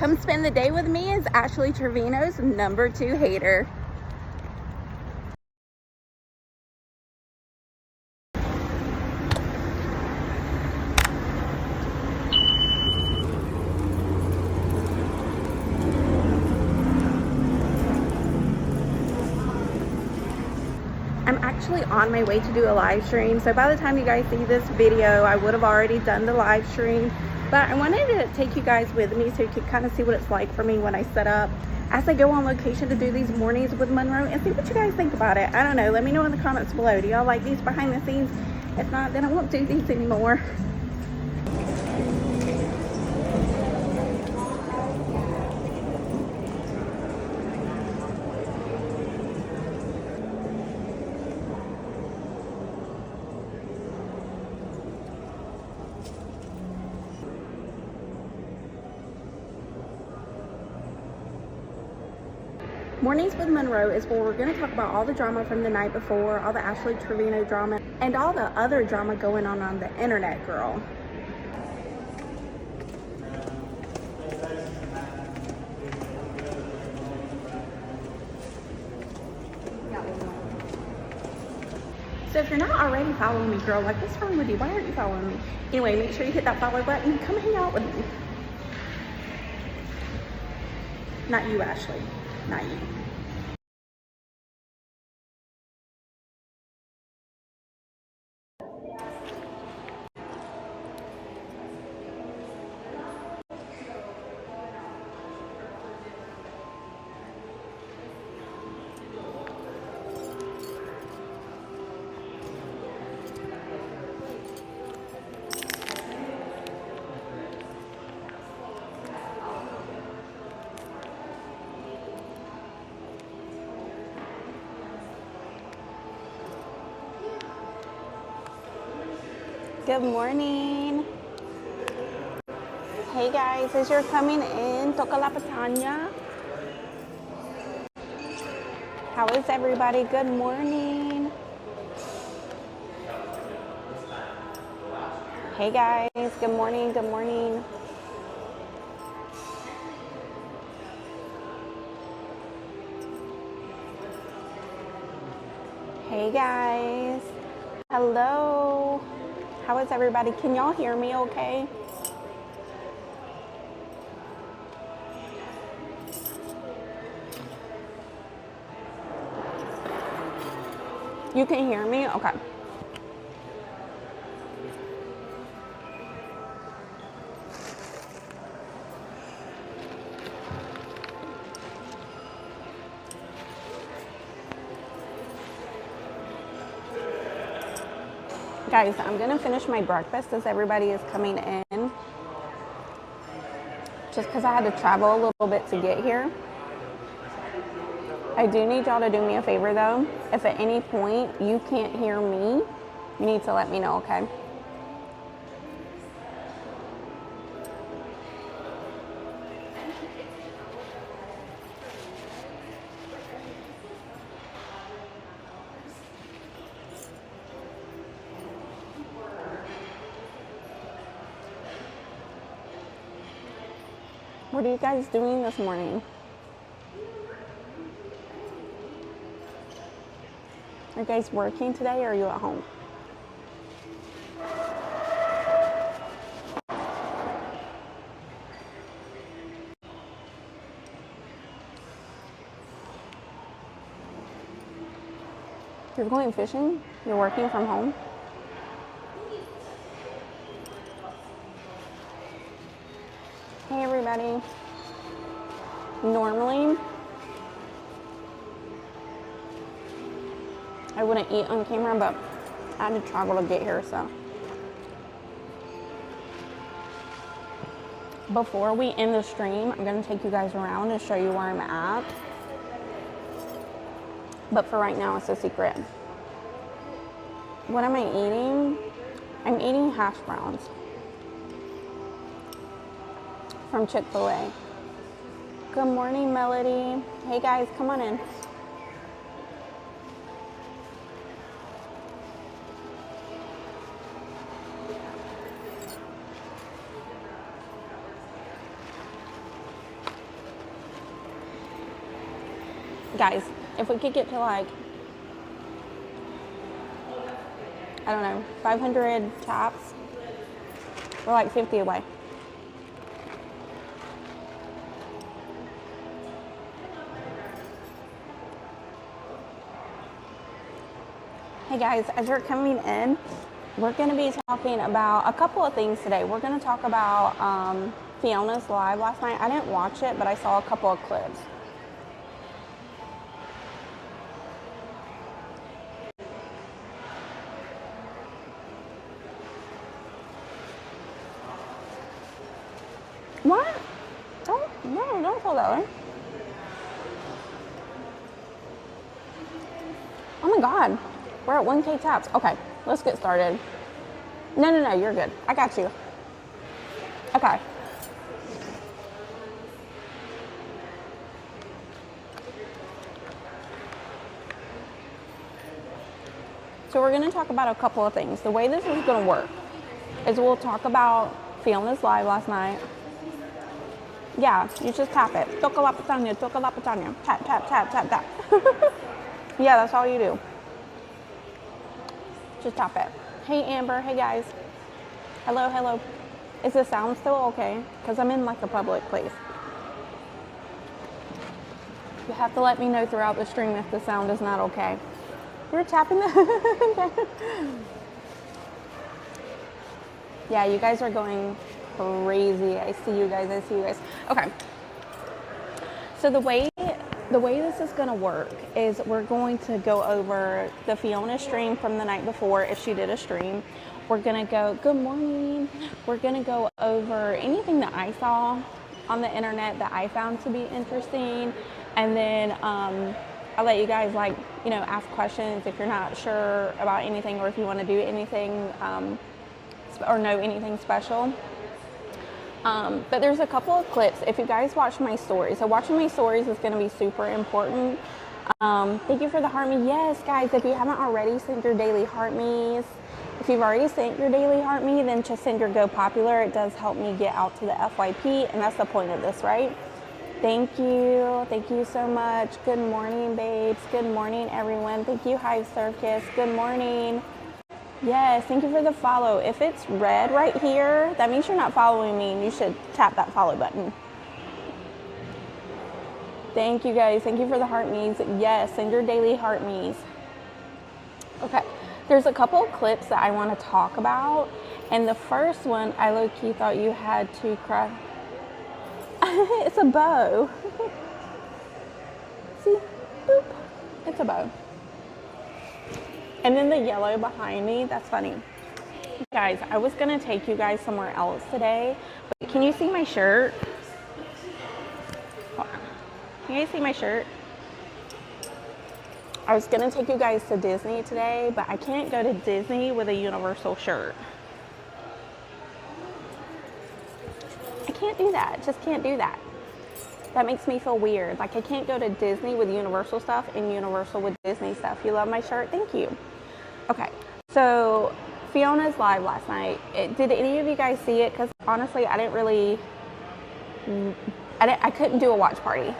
Come spend the day with me as Ashley Trevino's #2 hater. I'm actually on my way to do a live stream, so by the time you guys see this video, I would have already done the live stream. But I wanted to take you guys with me so you could kind of see what it's like for me when I set up as I go on location to do these mornings with Monroe, and see what you guys think about it. I don't know, let me know in the comments below. Do y'all like these behind the scenes? If not, then I won't do these anymore. Mornings with Monroe is where we're going to talk about all the drama from the night before, all the Ashley Trevino drama, and all the other drama going on the internet, girl. So if you're not already following me, girl, like, what's wrong with you? Why aren't you following me? Anyway, make sure you hit that follow button. Come hang out with me. Not you, Ashley. Not you. Good morning. Hey guys, as you're coming in, toca la pestaña. How is everybody? Good morning. Hey guys, good morning, good morning. Hey guys. Hello. How is everybody? Can y'all hear me okay? You can hear me? Okay. Guys, I'm gonna finish my breakfast as everybody is coming in. Just because I had to travel a little bit to get here. I do need y'all to do me a favor though. If at any point you can't hear me, you need to let me know, okay? What are you guys doing this morning? Are you guys working today or are you at home? You're going fishing? You're working from home? Hey everybody. Normally, I wouldn't eat on camera, but I had to travel to get here, so. Before we end the stream, I'm gonna take you guys around and show you where I'm at. But for right now, it's a secret. What am I eating? I'm eating hash browns from Chick-fil-A. Good morning, Melody. Hey guys, come on in. Guys, if we could get to like, I don't know, 500 taps, we're like 50 away. Hey guys, as you're coming in, we're going to be talking about a couple of things today. We're going to talk about Fiona's live last night. I didn't watch it, but I saw a couple of clips. What? Don't pull that way. Oh my God. We're at 1K taps. Okay, let's get started. No, you're good. I got you. Okay. So we're going to talk about a couple of things. The way this is going to work is we'll talk about Fiona's live last night. Yeah, you just tap it. Toca la pestaña, toca la pestaña. Tap, tap, tap, tap, tap. Yeah, that's all you do. Just tap it. Hey, Amber. Hey, guys. Hello. Is the sound still okay? Because I'm in like a public place. You have to let me know throughout the stream if the sound is not okay. You're tapping the... Yeah, you guys are going crazy. I see you guys. Okay. So the way this is going to work is we're going to go over the Fiona stream from the night before if she did a stream. We're going to go, good morning. We're going to go over anything that I saw on the internet that I found to be interesting. And then I'll let you guys ask questions if you're not sure about anything or if you want to do anything or know anything special. But there's a couple of clips. If you guys watch my stories, so watching my stories is going to be super important. Thank you for the heart me. Yes, guys, if you haven't already sent your daily heart me's, if you've already sent your daily heart me, then just send your go popular. It does help me get out to the FYP, and that's the point of this, right? Thank you so much. Good morning, babes. Good morning, everyone. Thank you, Hive Circus. Good morning. Yes, thank you for the follow. If it's red right here, that means you're not following me, and you should tap that follow button. Thank you, guys. Thank you for the heart me's. Yes, send your daily heart me's. Okay, there's a couple of clips that I want to talk about, and the first one, I low-key thought you had to cry. It's a bow. See? Boop. It's a bow. And then the yellow behind me, that's funny. Guys, I was going to take you guys somewhere else today, but can you see my shirt? Can you guys see my shirt? I was going to take you guys to Disney today, but I can't go to Disney with a Universal shirt. I can't do that. Just can't do that. That makes me feel weird. Like I can't go to Disney with Universal stuff and Universal with Disney stuff. You love my shirt? Thank you. Okay, so Fiona's live last night. Did any of you guys see it? Because honestly, I couldn't do a watch party.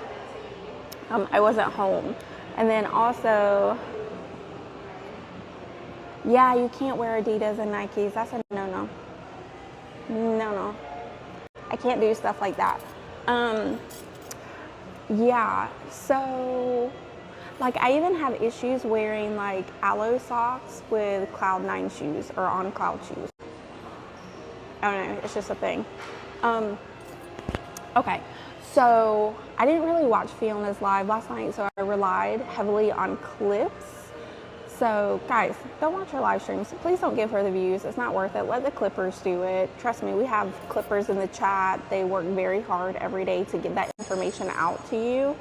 I wasn't home. And then also, yeah, you can't wear Adidas and Nikes. That's a no-no. No. I can't do stuff like that. Yeah, so like I even have issues wearing like aloe socks with Cloud9 shoes or on Cloud shoes. I don't know, it's just a thing. Okay, so I didn't really watch Fiona's live last night, so I relied heavily on clips. So guys, don't watch her live streams. Please don't give her the views. It's not worth it. Let the clippers do it. Trust me, we have clippers in the chat. They work very hard every day to get that information out to you.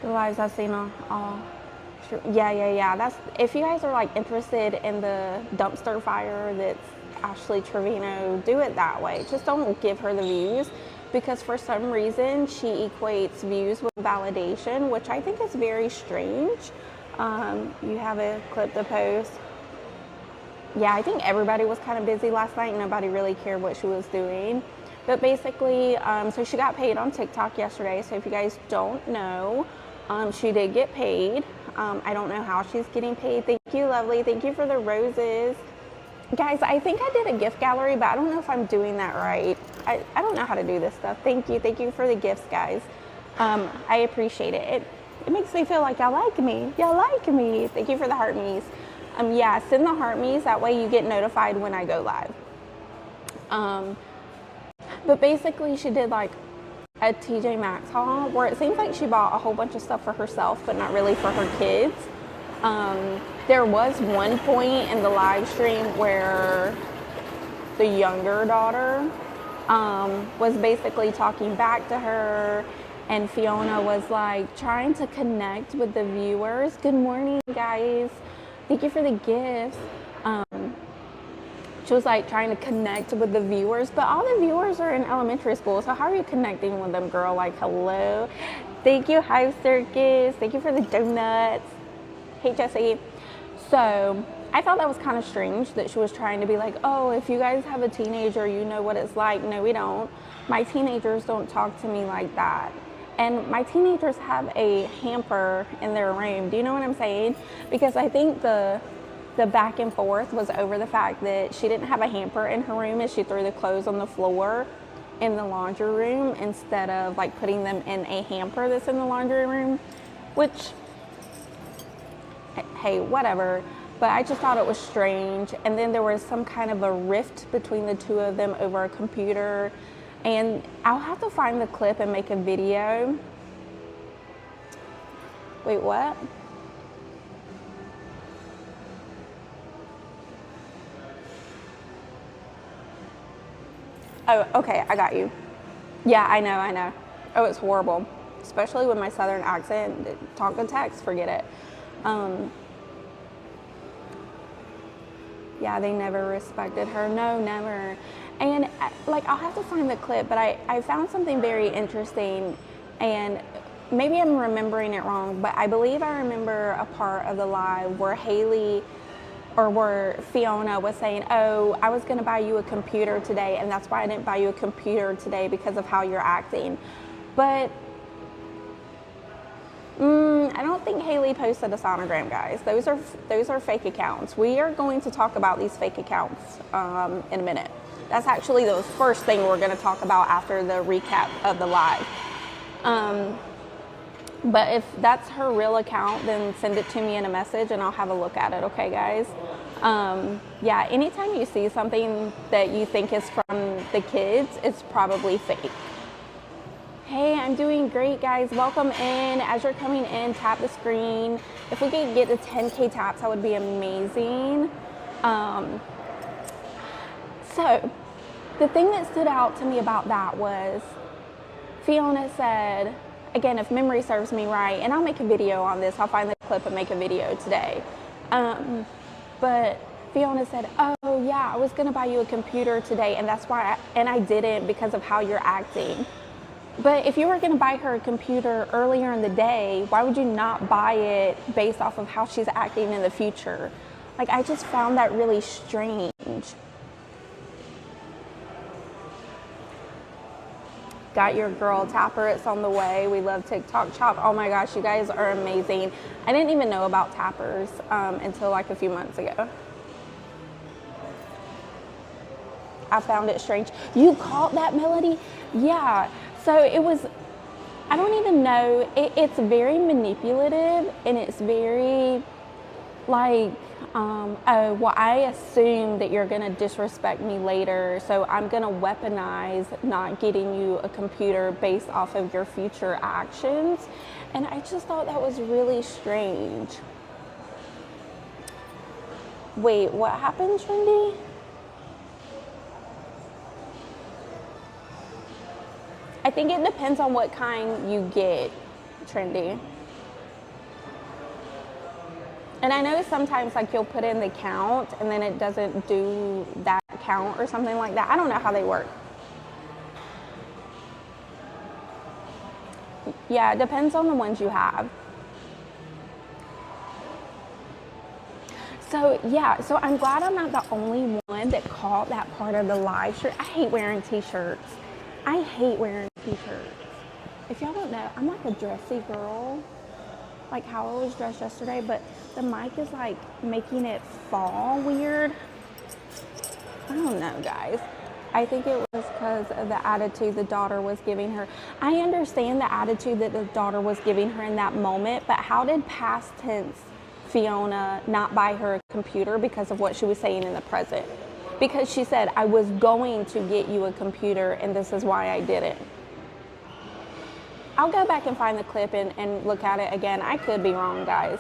The lives I've seen all. Yeah. That's if you guys are like interested in the dumpster fire that's Ashley Trevino, do it that way. Just don't give her the views, because for some reason she equates views with validation, which I think is very strange. You have a clip to post. Yeah, I think everybody was kind of busy last night. Nobody really cared what she was doing. But basically, so she got paid on TikTok yesterday. So if you guys don't know, she did get paid. I don't know how she's getting paid. Thank you, lovely. Thank you for the roses. Guys, I think I did a gift gallery, but I don't know if I'm doing that right. I don't know how to do this stuff. Thank you. Thank you for the gifts, guys. I appreciate it. It makes me feel like y'all like me. Y'all like me. Thank you for the heart me's. Yeah, send the heart me's. That way you get notified when I go live. But basically she did like a TJ Maxx haul where it seems like she bought a whole bunch of stuff for herself, but not really for her kids. There was one point in the live stream where the younger daughter was basically talking back to her, and Fiona was like trying to connect with the viewers. Good morning, guys. Thank you for the gifts. She was like trying to connect with the viewers, but all the viewers are in elementary school. So how are you connecting with them, girl? Like, hello. Thank you, Hive Circus. Thank you for the donuts. Hey, Jessie. So I thought that was kind of strange that she was trying to be like, oh, if you guys have a teenager, you know what it's like. No, we don't. My teenagers don't talk to me like that. And my teenagers have a hamper in their room. Do you know what I'm saying? Because I think the back and forth was over the fact that she didn't have a hamper in her room and she threw the clothes on the floor in the laundry room instead of like putting them in a hamper that's in the laundry room, which, hey, whatever. But I just thought it was strange. And then there was some kind of a rift between the two of them over a computer. And I'll have to find the clip and make a video. Wait, what? Oh, okay, I got you. Yeah, I know. Oh, it's horrible. Especially with my southern accent. Talk and text, forget it. Yeah, they never respected her. No, never. And like, I'll have to find the clip, but I found something very interesting, and maybe I'm remembering it wrong, but I believe I remember a part of the live where where Fiona was saying, oh, I was going to buy you a computer today, and that's why I didn't buy you a computer today, because of how you're acting. But I don't think Haley posted a sonogram, guys. Those are fake accounts. We are going to talk about these fake accounts in a minute. That's actually the first thing we're going to talk about after the recap of the live. But if that's her real account, then send it to me in a message and I'll have a look at it, okay, guys? Yeah, anytime you see something that you think is from the kids, it's probably fake. Hey, I'm doing great, guys. Welcome in. As you're coming in, tap the screen. If we could get to 10K taps, that would be amazing. So, the thing that stood out to me about that was Fiona said, again, if memory serves me right, and I'll make a video on this, I'll find the clip and make a video today. But Fiona said, oh yeah, I was gonna buy you a computer today, and that's why, I didn't because of how you're acting. But if you were gonna buy her a computer earlier in the day, why would you not buy it based off of how she's acting in the future? Like, I just found that really strange. Got your girl Tapper, it's on the way. We love TikTok Shop. Oh my gosh, you guys are amazing. I didn't even know about Tappers until like a few months ago. I found it strange. You caught that melody? Yeah. So it was, I don't even know. It's very manipulative, and it's very like, oh, well, I assume that you're gonna disrespect me later, so I'm gonna weaponize not getting you a computer based off of your future actions. And I just thought that was really strange. Wait, what happened, Trendy? I think it depends on what kind you get, Trendy. And I know sometimes like you'll put in the count and then it doesn't do that count or something like that. I don't know how they work. Yeah, it depends on the ones you have. So yeah, so I'm glad I'm not the only one that caught that part of the live stream. I hate wearing t-shirts. I hate wearing t-shirts. If y'all don't know, I'm like a dressy girl, like how I was dressed yesterday, but the mic is like making it fall weird. I don't know, guys. I think it was because of the attitude the daughter was giving her. I understand the attitude that the daughter was giving her in that moment, but how did past tense Fiona not buy her a computer because of what she was saying in the present? Because she said, I was going to get you a computer and this is why I didn't. I'll go back and find the clip and look at it again. I could be wrong, guys.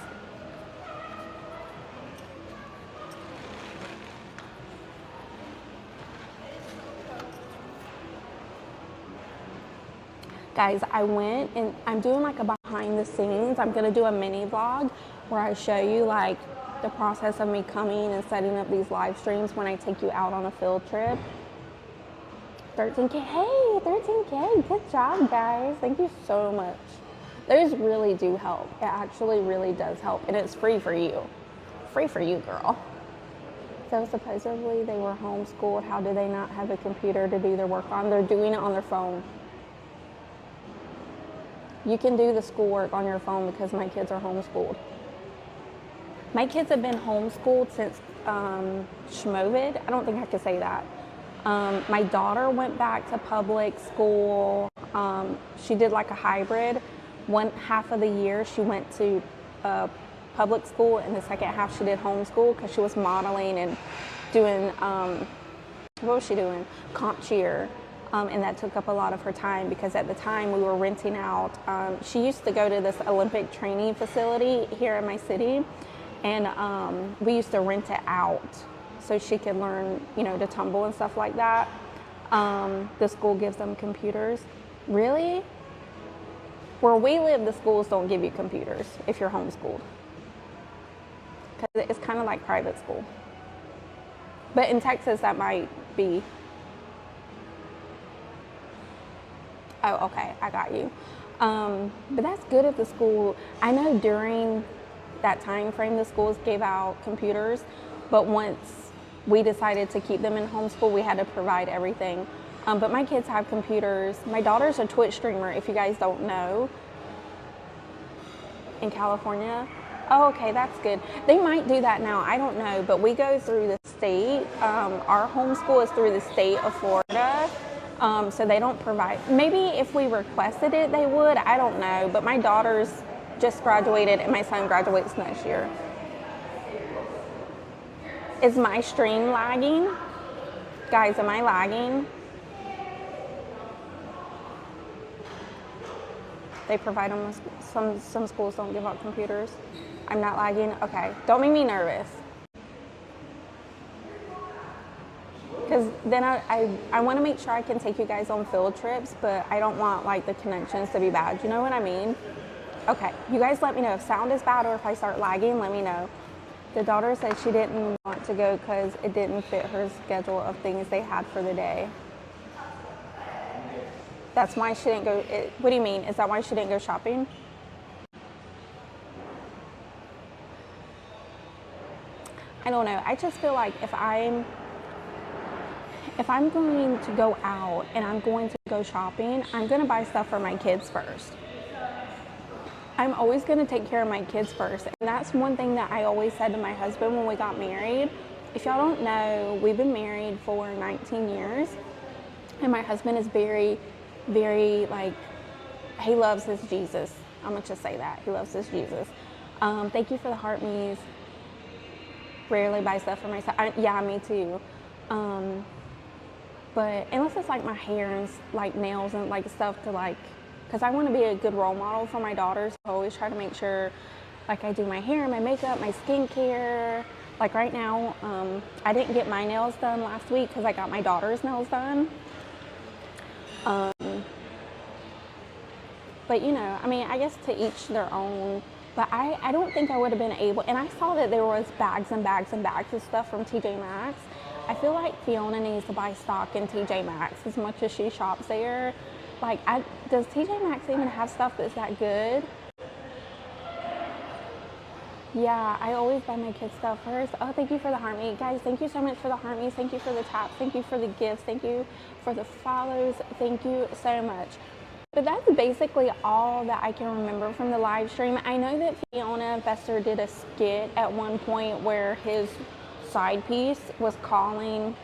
Guys, I went and I'm doing like a behind the scenes. I'm gonna do a mini vlog where I show you like the process of me coming and setting up these live streams when I take you out on a field trip. 13K, hey, 13K, good job, guys. Thank you so much. Those really do help. It actually really does help, and it's free for you. Free for you, girl. So supposedly they were homeschooled. How do they not have a computer to do their work on? They're doing it on their phone. You can do the schoolwork on your phone because my kids are homeschooled. My kids have been homeschooled since Schmovid. I don't think I could say that. My daughter went back to public school. She did like a hybrid. One half of the year she went to public school, and the second half she did homeschool because she was modeling and doing, what was she doing? Comp cheer. And that took up a lot of her time because at the time we were renting out. She used to go to this Olympic training facility here in my city, and we used to rent it out so she could learn, you know, to tumble and stuff like that. The school gives them computers. Really? Where we live, the schools don't give you computers if you're homeschooled, because it's kind of like private school. But in Texas, that might be. Oh, okay, I got you. But that's good if the school, I know during that time frame, the schools gave out computers, but once we decided to keep them in homeschool, we had to provide everything. But my kids have computers. My daughter's a Twitch streamer, if you guys don't know, in California. Oh, okay, that's good. They might do that now, I don't know, but we go through the state. Our homeschool is through the state of Florida. So they don't provide, maybe if we requested it, they would, I don't know. But my daughter's just graduated and my son graduates next year. Is my stream lagging? Guys, am I lagging? They provide them, some schools don't give out computers. I'm not lagging, okay. Don't make me nervous. Because then I want to make sure I can take you guys on field trips, but I don't want like the connections to be bad. You know what I mean? Okay, you guys let me know if sound is bad or if I start lagging, let me know. The daughter said she didn't want to go because it didn't fit her schedule of things they had for the day. That's why she didn't go. What do you mean? Is that why she didn't go shopping? I don't know. I just feel like if I'm going to go out and I'm going to go shopping, I'm going to buy stuff for my kids first. I'm always going to take care of my kids first. And that's one thing that I always said to my husband when we got married. If y'all don't know, we've been married for 19 years. And my husband is very, very, like, he loves his Jesus. I'm going to just say that. He loves his Jesus. Thank you for the heart me's. Rarely buy stuff for myself. Yeah, me too. But unless it's like my hair and like nails and like stuff to like, because I want to be a good role model for my daughters. I always try to make sure like I do my hair, my makeup, my skincare. Like right now, I didn't get my nails done last week because I got my daughter's nails done. But you know, I mean, I guess to each their own. But I don't think I would have been able, and I saw that there was bags and bags and bags of stuff from TJ Maxx. I feel like Fiona needs to buy stock in TJ Maxx as much as she shops there. Like, does TJ Maxx even have stuff that's that good? Yeah, I always buy my kids stuff first. Oh, thank you for the heart me. Guys, thank you so much for the heart me. Thank you for the taps. Thank you for the gifts. Thank you for the follows. Thank you so much. But that's basically all that I can remember from the live stream. I know that Fiona Fester did a skit at one point where his side piece was calling.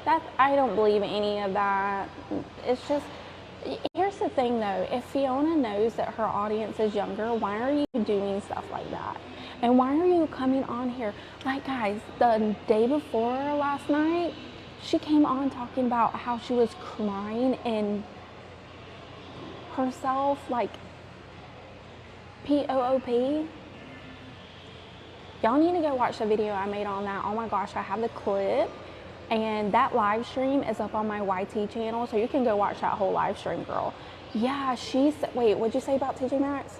That, I don't believe any of that. It's just, here's the thing though, if Fiona knows that her audience is younger, why are you doing stuff like that? And why are you coming on here? Like, guys, the day before last night, she came on talking about how she was crying in herself, like POOP. Y'all need to go watch the video I made on that. Oh my gosh, I have the clip. And that live stream is up on my YT channel, so you can go watch that whole live stream, girl. Yeah, wait, what'd you say about TJ Maxx?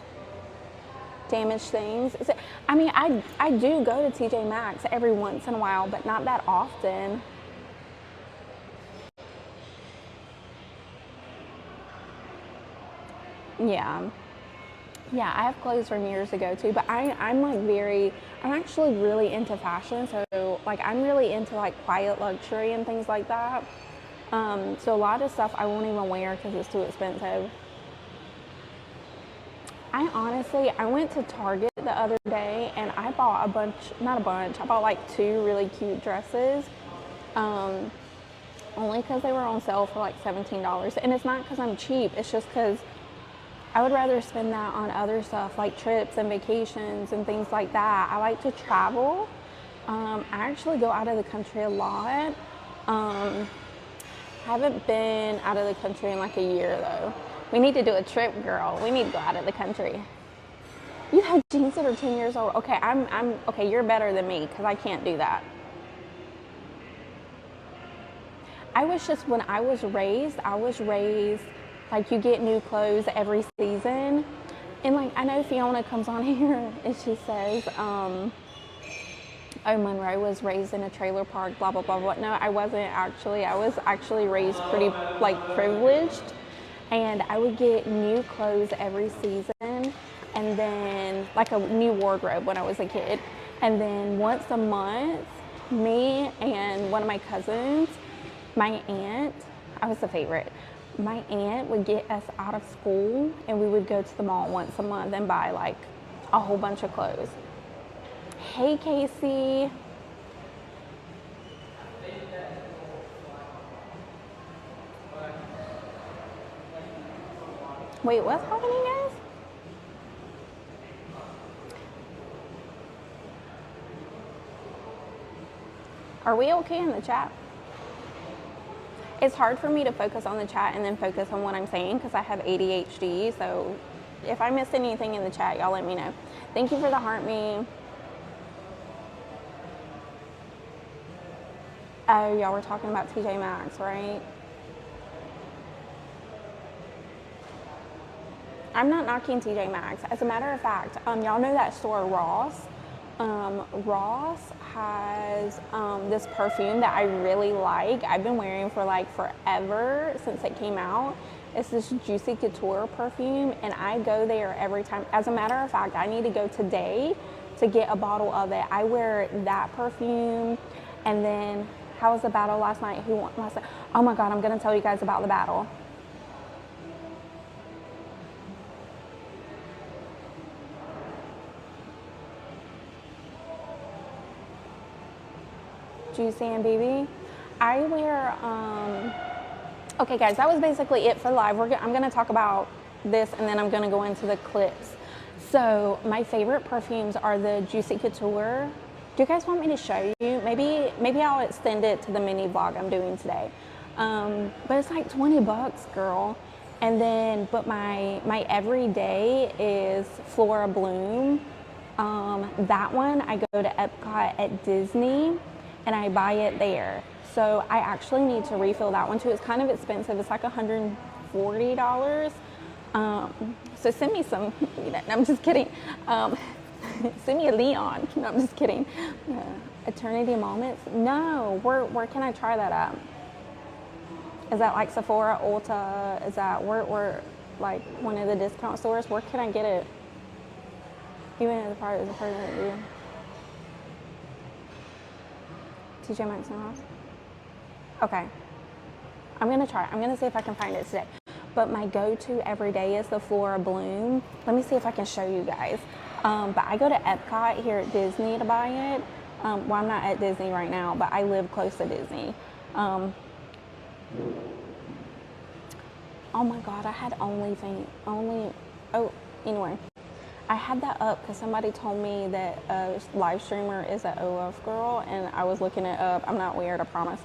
Damaged things. I mean, I do go to TJ Maxx every once in a while, but not that often. Yeah. Yeah, I have clothes from years ago too, but I'm actually really into fashion. So like, I'm really into like quiet luxury and things like that. So a lot of stuff I won't even wear because it's too expensive. I went to Target the other day and I bought I bought like 2 really cute dresses. Only because they were on sale for like $17. And it's not because I'm cheap, it's just because I would rather spend that on other stuff like trips and vacations and things like that. I like to travel. I actually go out of the country a lot. Haven't been out of the country in like a year though. We need to do a trip, girl. We need to go out of the country. You have jeans that are 10 years old. Okay, okay, you're better than me because I can't do that. When I was raised like you get new clothes every season. And like, I know Fiona comes on here and she says, oh, Monroe was raised in a trailer park, blah, blah, blah, blah. No, I wasn't actually. I was actually raised pretty like privileged. And I would get new clothes every season. And then like a new wardrobe when I was a kid. And then once a month, me and one of my cousins, my aunt, I was the favorite. My aunt would get us out of school and we would go to the mall once a month and buy like a whole bunch of clothes. Hey, Casey. Wait, what's happening, guys? Are we okay in the chat? It's hard for me to focus on the chat and then focus on what I'm saying because I have ADHD. So if I missed anything in the chat, y'all let me know. Thank you for the heart me. Oh, y'all were talking about TJ Maxx, right? I'm not knocking TJ Maxx. As a matter of fact, y'all know that store Ross? Ross has this perfume that I really like. I've been wearing for like forever since it came out. It's this Juicy Couture perfume and I go there every time. As a matter of fact, I need to go today to get a bottle of it. I wear that perfume. And then, how was the battle last night? Who won last night? Oh my God, I'm gonna tell you guys about the battle. Juicy and BB. I wear, okay guys, that was basically it for live. I'm gonna talk about this and then I'm gonna go into the clips. So my favorite perfumes are the Juicy Couture. Do you guys want me to show you? Maybe I'll extend it to the mini vlog I'm doing today. But it's like 20 bucks, girl. And then, but my everyday is Flora Bloom. That one, I go to Epcot at Disney and I buy it there. So I actually need to refill that one too. It's kind of expensive. It's like $140. So send me some, I'm just kidding. Send me a Leon. No, I'm just kidding. Eternity Moments. No, where can I try that at? Is that like Sephora, Ulta? Is that where like one of the discount stores? Where can I get it? Even as a part of the person that you TJ Maxx in the house? Okay. I'm going to try. I'm going to see if I can find it today. But my go-to every day is the Flora Bloom. Let me see if I can show you guys. But I go to Epcot here at Disney to buy it. Well, I'm not at Disney right now, but I live close to Disney. Oh my God, I had anyway. I had that up because somebody told me that a live streamer is an OF girl, and I was looking it up. I'm not weird, I promise.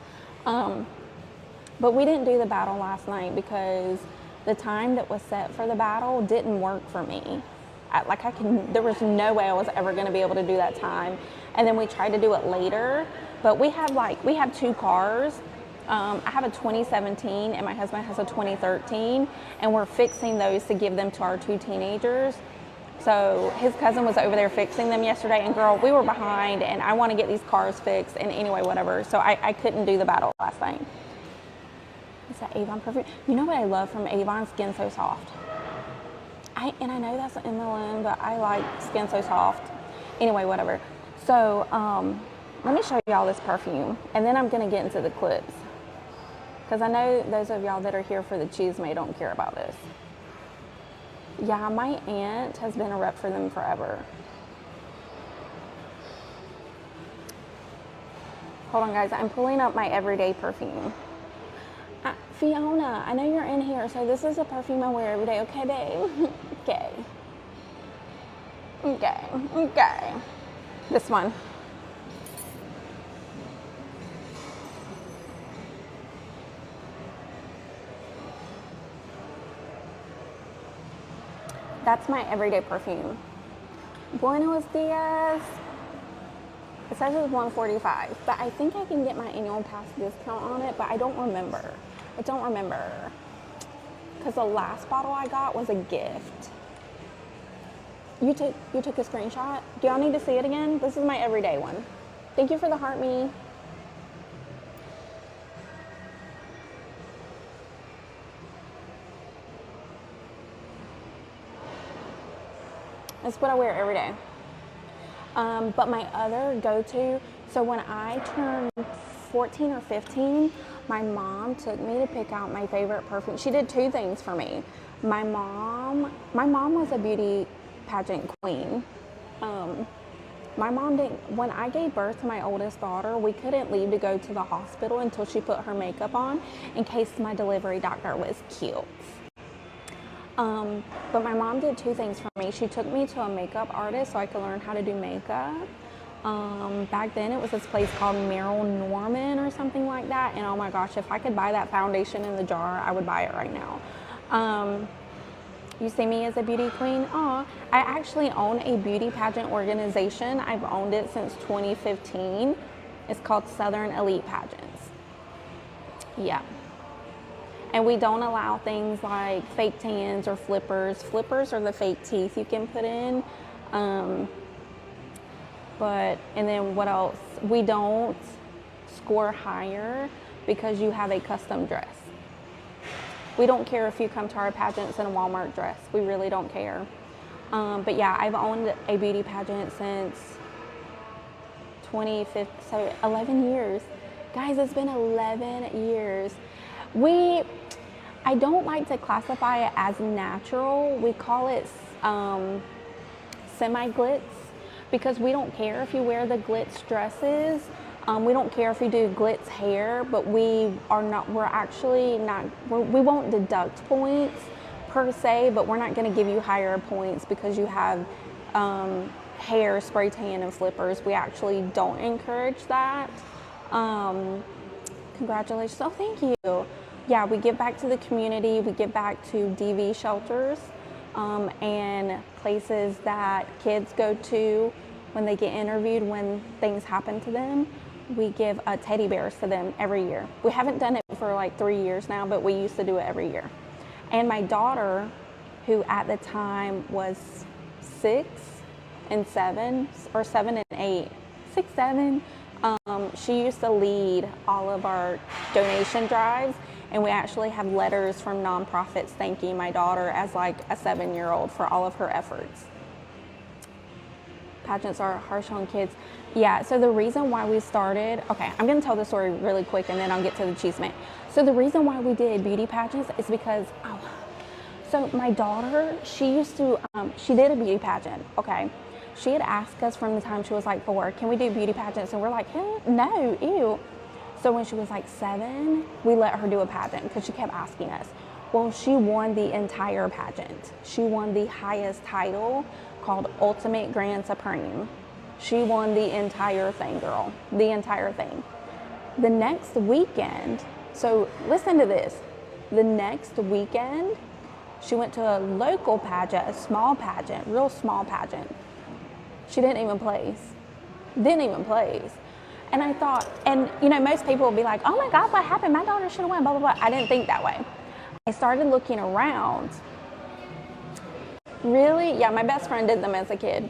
But we didn't do the battle last night because the time that was set for the battle didn't work for me. There was no way I was ever going to be able to do that time. And then we tried to do it later, but we have two cars. I have a 2017 and my husband has a 2013, and we're fixing those to give them to our two teenagers. So his cousin was over there fixing them yesterday, and girl, we were behind, and I want to get these cars fixed, and anyway, whatever. So I couldn't do the battle last night. It's that Avon perfume. You know what I love from Avon? Skin So Soft. I know that's an MLM, but I like Skin So Soft. Anyway, whatever. So let me show y'all this perfume, and then I'm going to get into the clips. Because I know those of y'all that are here for the chisme don't care about this. Yeah, my aunt has been a rep for them forever. Hold on, guys. I'm pulling up my everyday perfume. Fiona, I know you're in here, so this is a perfume I wear every day. Okay, babe? Okay. This one. That's my everyday perfume. Buenos Dias. It says it's $145, but I think I can get my annual pass discount on it, but I don't remember. Because the last bottle I got was a gift. You took a screenshot? Do y'all need to see it again? This is my everyday one. Thank you for the heart, me. That's what I wear every day. But my other go-to, so when I turned 14 or 15, my mom took me to pick out my favorite perfume. She did two things for me. My mom was a beauty pageant queen. My mom didn't, when I gave birth to my oldest daughter, we couldn't leave to go to the hospital until she put her makeup on in case my delivery doctor was cute. But my mom did two things for me. She took me to a makeup artist so I could learn how to do makeup. Back then it was this place called Meryl Norman or something like that. And oh my gosh, if I could buy that foundation in the jar, I would buy it right now. You see me as a beauty queen? Aw, I actually own a beauty pageant organization. I've owned it since 2015. It's called Southern Elite Pageants. Yeah. And we don't allow things like fake tans or flippers. Flippers are the fake teeth you can put in. And then what else? We don't score higher because you have a custom dress. We don't care if you come to our pageants in a Walmart dress. We really don't care. But yeah, I've owned a beauty pageant since 2015, so 11 years. Guys, it's been 11 years. I don't like to classify it as natural. We call it semi-glitz because we don't care if you wear the glitz dresses. We don't care if you do glitz hair, but we won't deduct points per se, but we're not going to give you higher points because you have hair, spray tan, and flippers. We actually don't encourage that. Congratulations. Oh, thank you. Yeah, we give back to the community. We give back to DV shelters and places that kids go to when they get interviewed when things happen to them. We give teddy bears to them every year. We haven't done it for like 3 years now, but we used to do it every year. And my daughter, who at the time was 6 and 7, or 7 and 8, 6, 7, she used to lead all of our donation drives, and we actually have letters from nonprofits thanking my daughter as like a 7-year-old for all of her efforts. pageants are harsh on kids. Yeah, so the reason why we started, okay, I'm going to tell the story really quick and then I'll get to the achievement. So the reason why we did beauty pageants is because, so my daughter, she used to, she did a beauty pageant, okay. She had asked us from the time she was like 4, can we do beauty pageants? And we're like, no, ew. So when she was like 7, we let her do a pageant because she kept asking us. Well, she won the entire pageant. She won the highest title called Ultimate Grand Supreme. She won the entire thing, girl, the entire thing. The next weekend, so listen to this. The next weekend, she went to a local pageant, a small pageant, real small pageant. She didn't even place. Didn't even place. And I thought, and you know, most people would be like, oh my God, what happened? My daughter should have won, blah, blah, blah. I didn't think that way. I started looking around. Really? Yeah, my best friend did them as a kid.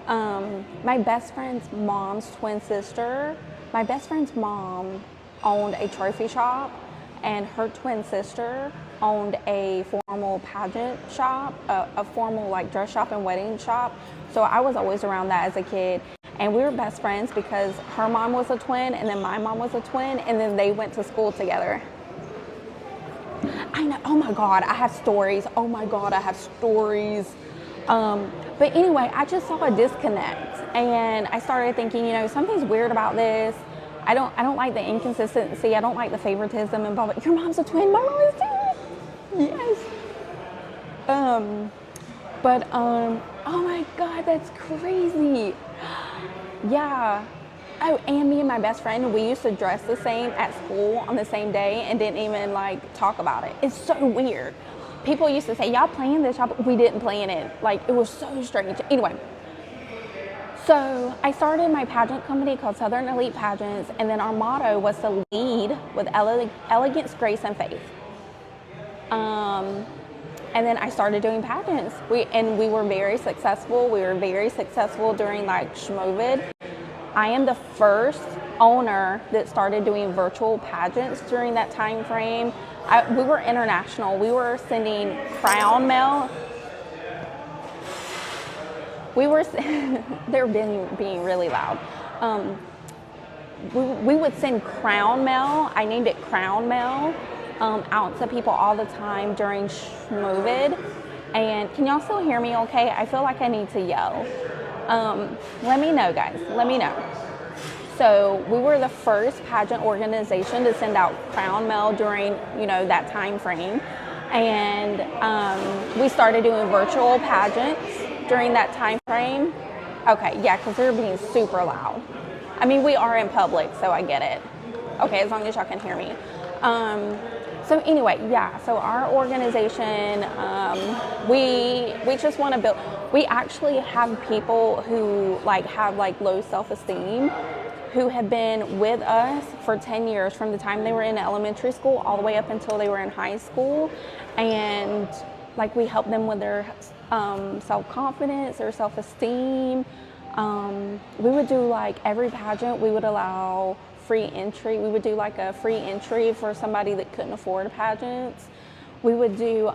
My best friend's mom's twin sister, my best friend's mom owned a trophy shop, and her twin sister owned a formal pageant shop, a formal like dress shop and wedding shop. So I was always around that as a kid. And we were best friends because her mom was a twin and then my mom was a twin, and then they went to school together. I know, oh my God, I have stories. Oh my God, I have stories. But anyway, I just saw a disconnect and I started thinking, you know, something's weird about this. I don't like the inconsistency. I don't like the favoritism and blah, blah. Your mom's a twin, my mom is too. Yes. Oh my God, that's crazy. Yeah. Oh, and me and my best friend, we used to dress the same at school on the same day and didn't even like talk about it. It's so weird. People used to say, y'all playing this? We didn't plan it. Like, it was so strange. Anyway, so I started my pageant company called Southern Elite Pageants, and then our motto was to lead with elegance, grace, and faith. And then I started doing pageants. We were very successful. We were very successful during like Schmovid. I am the first owner that started doing virtual pageants during that time frame. We were international. We were sending crown mail. They're being really loud. We would send crown mail. I named it crown mail out to people all the time during Schmovid. And can y'all still hear me okay? I feel like I need to yell. Let me know, guys. Let me know. So we were the first pageant organization to send out crown mail during, you know, that time frame. And we started doing virtual pageants during that time frame. Okay, yeah, because they're being super loud. I mean, we are in public, so I get it. Okay, as long as y'all can hear me. So anyway, yeah, so our organization, we just want to build, we actually have people who have low self-esteem, who have been with us for 10 years from the time they were in elementary school all the way up until they were in high school. And like we help them with their self-confidence, their self-esteem. We would do like every pageant, we would allow free entry. We would do like a free entry for somebody that couldn't afford pageants. We would do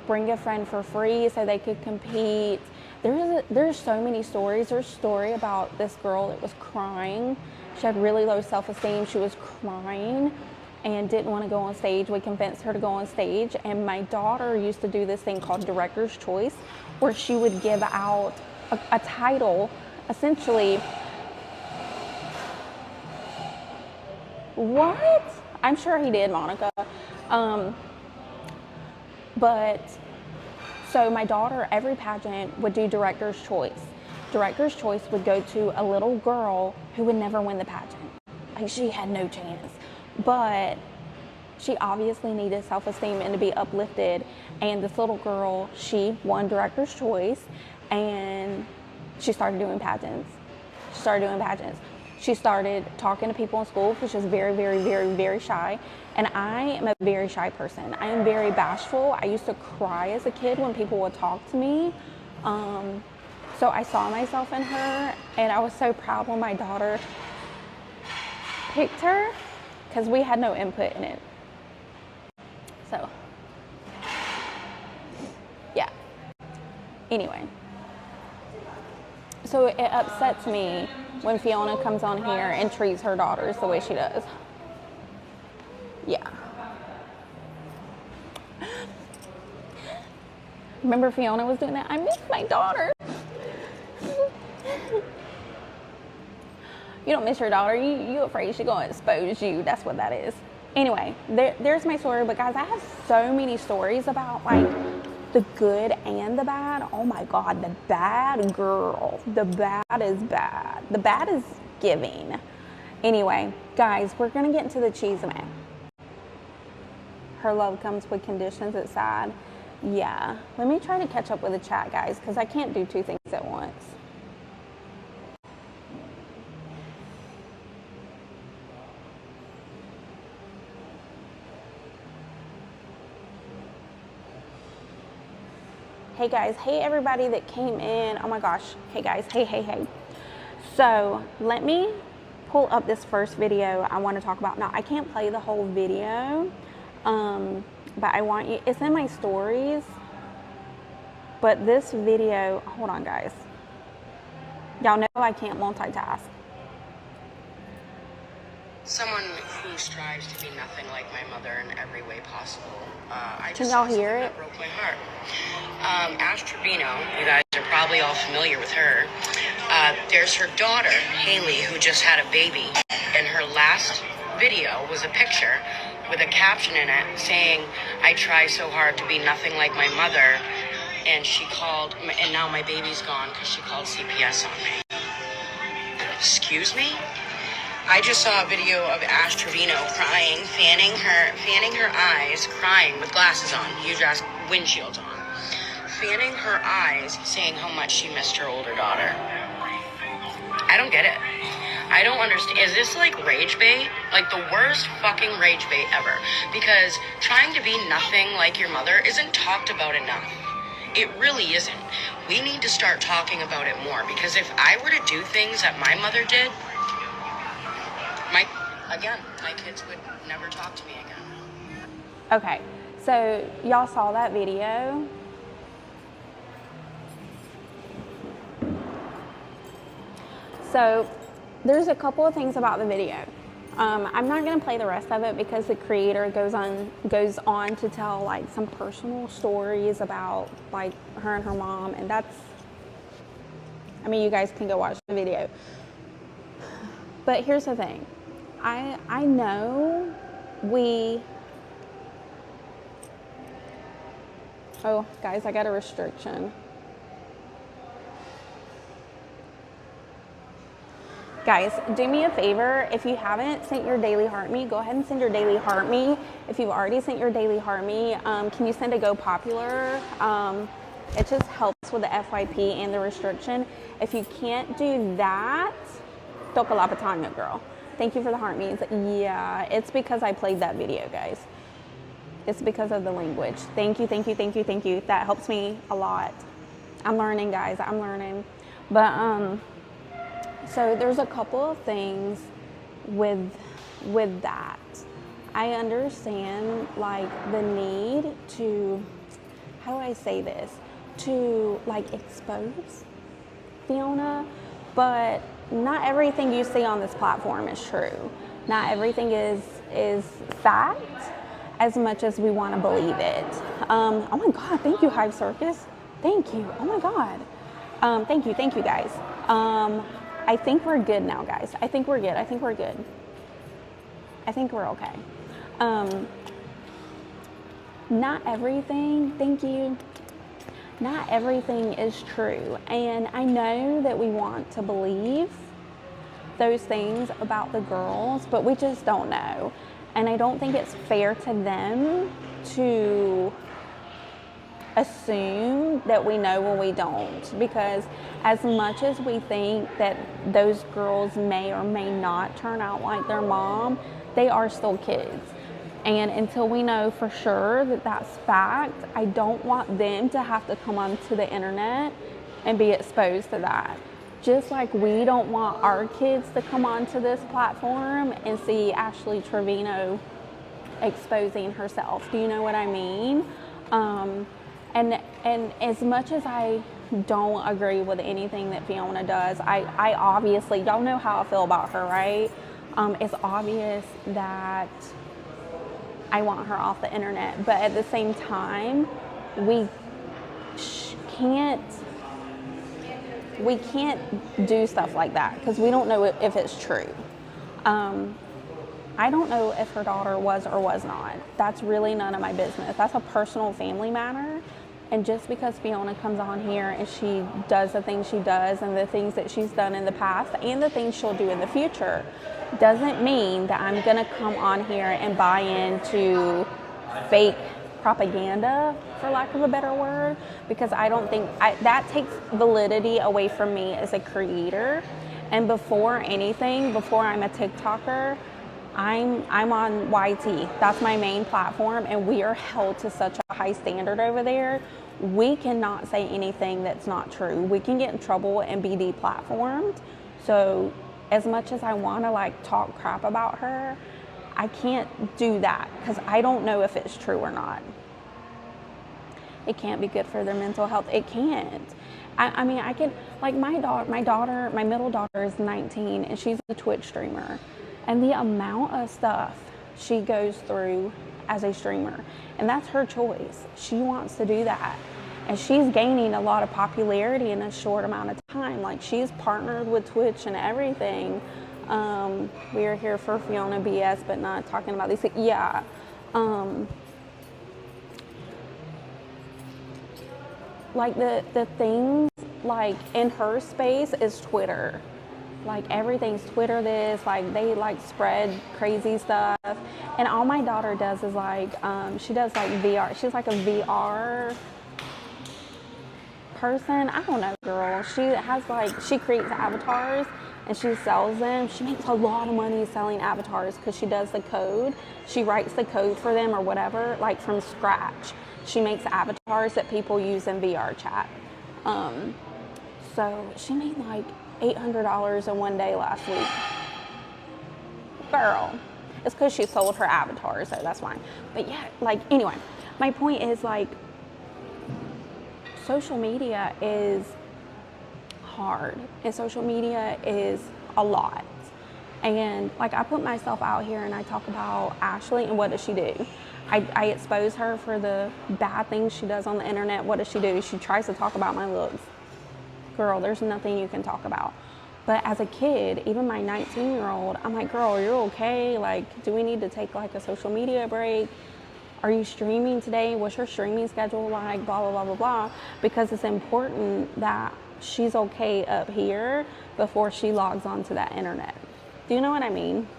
bring a friend for free so they could compete. There's so many stories. There's a story about this girl that was crying. She had really low self-esteem. She was crying and didn't want to go on stage. We convinced her to go on stage. And my daughter used to do this thing called Director's Choice, where she would give out a title, essentially. What? I'm sure he did, Monica. But so my daughter, every pageant would do Director's Choice. Director's Choice would go to a little girl who would never win the pageant. Like, she had no chance. But she obviously needed self-esteem and to be uplifted. And this little girl, she won Director's Choice, and she started doing pageants. She started talking to people in school because she was very, very, very, very shy. And I am a very shy person. I am very bashful. I used to cry as a kid when people would talk to me. So I saw myself in her, and I was so proud when my daughter picked her because we had no input in it. So, yeah. Anyway. So it upsets me when Fiona comes on here and treats her daughters the way she does. Yeah. Remember Fiona was doing that? I miss my daughter. You don't miss your daughter. You afraid she's going to expose you. That's what that is. Anyway, there's my story. But guys, I have so many stories about like the good and the bad. Oh my God, the bad girl. The bad is bad. The bad is giving. Anyway, guys, we're going to get into the cheesemae. Her love comes with conditions. It's sad. Yeah. Let me try to catch up with the chat, guys, because I can't do two things at once. Hey guys, hey everybody that came in. Oh my gosh, hey guys, hey. So let me pull up this first video I want to talk about. Now I can't play the whole video, but I want you, it's in my stories, but this video, hold on guys. Y'all know I can't multitask. Someone who strives to be nothing like my mother in every way possible. Can y'all hear it? That broke my heart. Ash Trevino, you guys are probably all familiar with her. There's her daughter, Haley, who just had a baby. And her last video was a picture with a caption in it saying, "I try so hard to be nothing like my mother." And she called, and now my baby's gone because she called CPS on me. Excuse me? I just saw a video of Ash Trevino crying, fanning her eyes, crying with glasses on, huge ass windshields on, fanning her eyes, saying how much she missed her older daughter. I don't get it. I don't understand. Is this like rage bait? Like the worst fucking rage bait ever. Because trying to be nothing like your mother isn't talked about enough. It really isn't. We need to start talking about it more, because if I were to do things that my mother did, my kids would never talk to me again. Okay, so y'all saw that video. So there's a couple of things about the video. I'm not going to play the rest of it because the creator goes on to tell like some personal stories about like her and her mom, and that's, I mean, you guys can go watch the video. But here's the thing. I know oh guys, I got a restriction. Guys, do me a favor. If you haven't sent your daily heart me, go ahead and send your daily heart me. If you've already sent your daily heart me, can you send a go popular? It just helps with the FYP and the restriction. If you can't do that, toca la patana, girl. Thank you for the heart means. Yeah, it's because I played that video, guys. It's because of the language. Thank you. That helps me a lot. I'm learning, guys. I'm learning. But so there's a couple of things with that. I understand like the need to, how do I say this? To like expose Fiona, but not everything you see on this platform is true. Not everything is fact as much as we want to believe it. Oh my God, thank you, Hive Circus. Thank you. Oh my God. Thank you, guys. I think we're good now, guys. I think we're good. I think we're okay. Not everything, thank you. Not everything is true. And I know that we want to believe those things about the girls, but we just don't know. And I don't think it's fair to them to assume that we know when we don't, because as much as we think that those girls may or may not turn out like their mom, they are still kids. And until we know for sure that that's fact, I don't want them to have to come onto the internet and be exposed to that. Just like we don't want our kids to come onto this platform and see Ashley Trevino exposing herself. Do you know what I mean? And as much as I don't agree with anything that Fiona does. I obviously, y'all know how I feel about her, right? It's obvious that I want her off the internet, but at the same time, we can't do stuff like that because we don't know if it's true. I don't know if her daughter was or was not. That's really none of my business. That's a personal family matter. And just because Fiona comes on here and she does the things she does and the things that she's done in the past and the things she'll do in the future doesn't mean that I'm going to come on here and buy into fake propaganda, for lack of a better word, because I don't think that takes validity away from me as a creator. And before anything, before I'm a TikToker, I'm on YT. That's my main platform, and we are held to such a high standard over there. We cannot say anything that's not true. We can get in trouble and be deplatformed. So as much as I want to like talk crap about her, I can't do that because I don't know if it's true or not. It can't be good for their mental health. It can't. I mean, I can, like my middle daughter is 19 and she's a Twitch streamer. And the amount of stuff she goes through as a streamer, and that's her choice. She wants to do that. And she's gaining a lot of popularity in a short amount of time. Like she's partnered with Twitch and everything. We are here for Fiona BS, but not talking about these things. Yeah. Like the things like in her space is Twitter. Like everything's Twitter this, like they like spread crazy stuff. And all my daughter does is like, she does like VR. She's like a VR person. I don't know, girl. She has like, she creates avatars and she sells them. She makes a lot of money selling avatars because she does the code. She writes the code for them or whatever, like from scratch. She makes avatars that people use in VR chat. So she made like $800 in one day last week. Girl, it's because she sold her avatar, so that's fine. But yeah, like anyway, my point is like social media is hard and social media is a lot. And like I put myself out here and I talk about Ashley and what does she do? I expose her for the bad things she does on the internet. What does she do? She tries to talk about my looks. Girl, there's nothing you can talk about. But as a kid, even my 19-year-old, I'm like, girl, you're okay? Like, do we need to take like a social media break? Are you streaming today? What's your streaming schedule like? Blah, blah, blah, blah, blah. Because it's important that she's okay up here before she logs onto that internet. Do you know what I mean?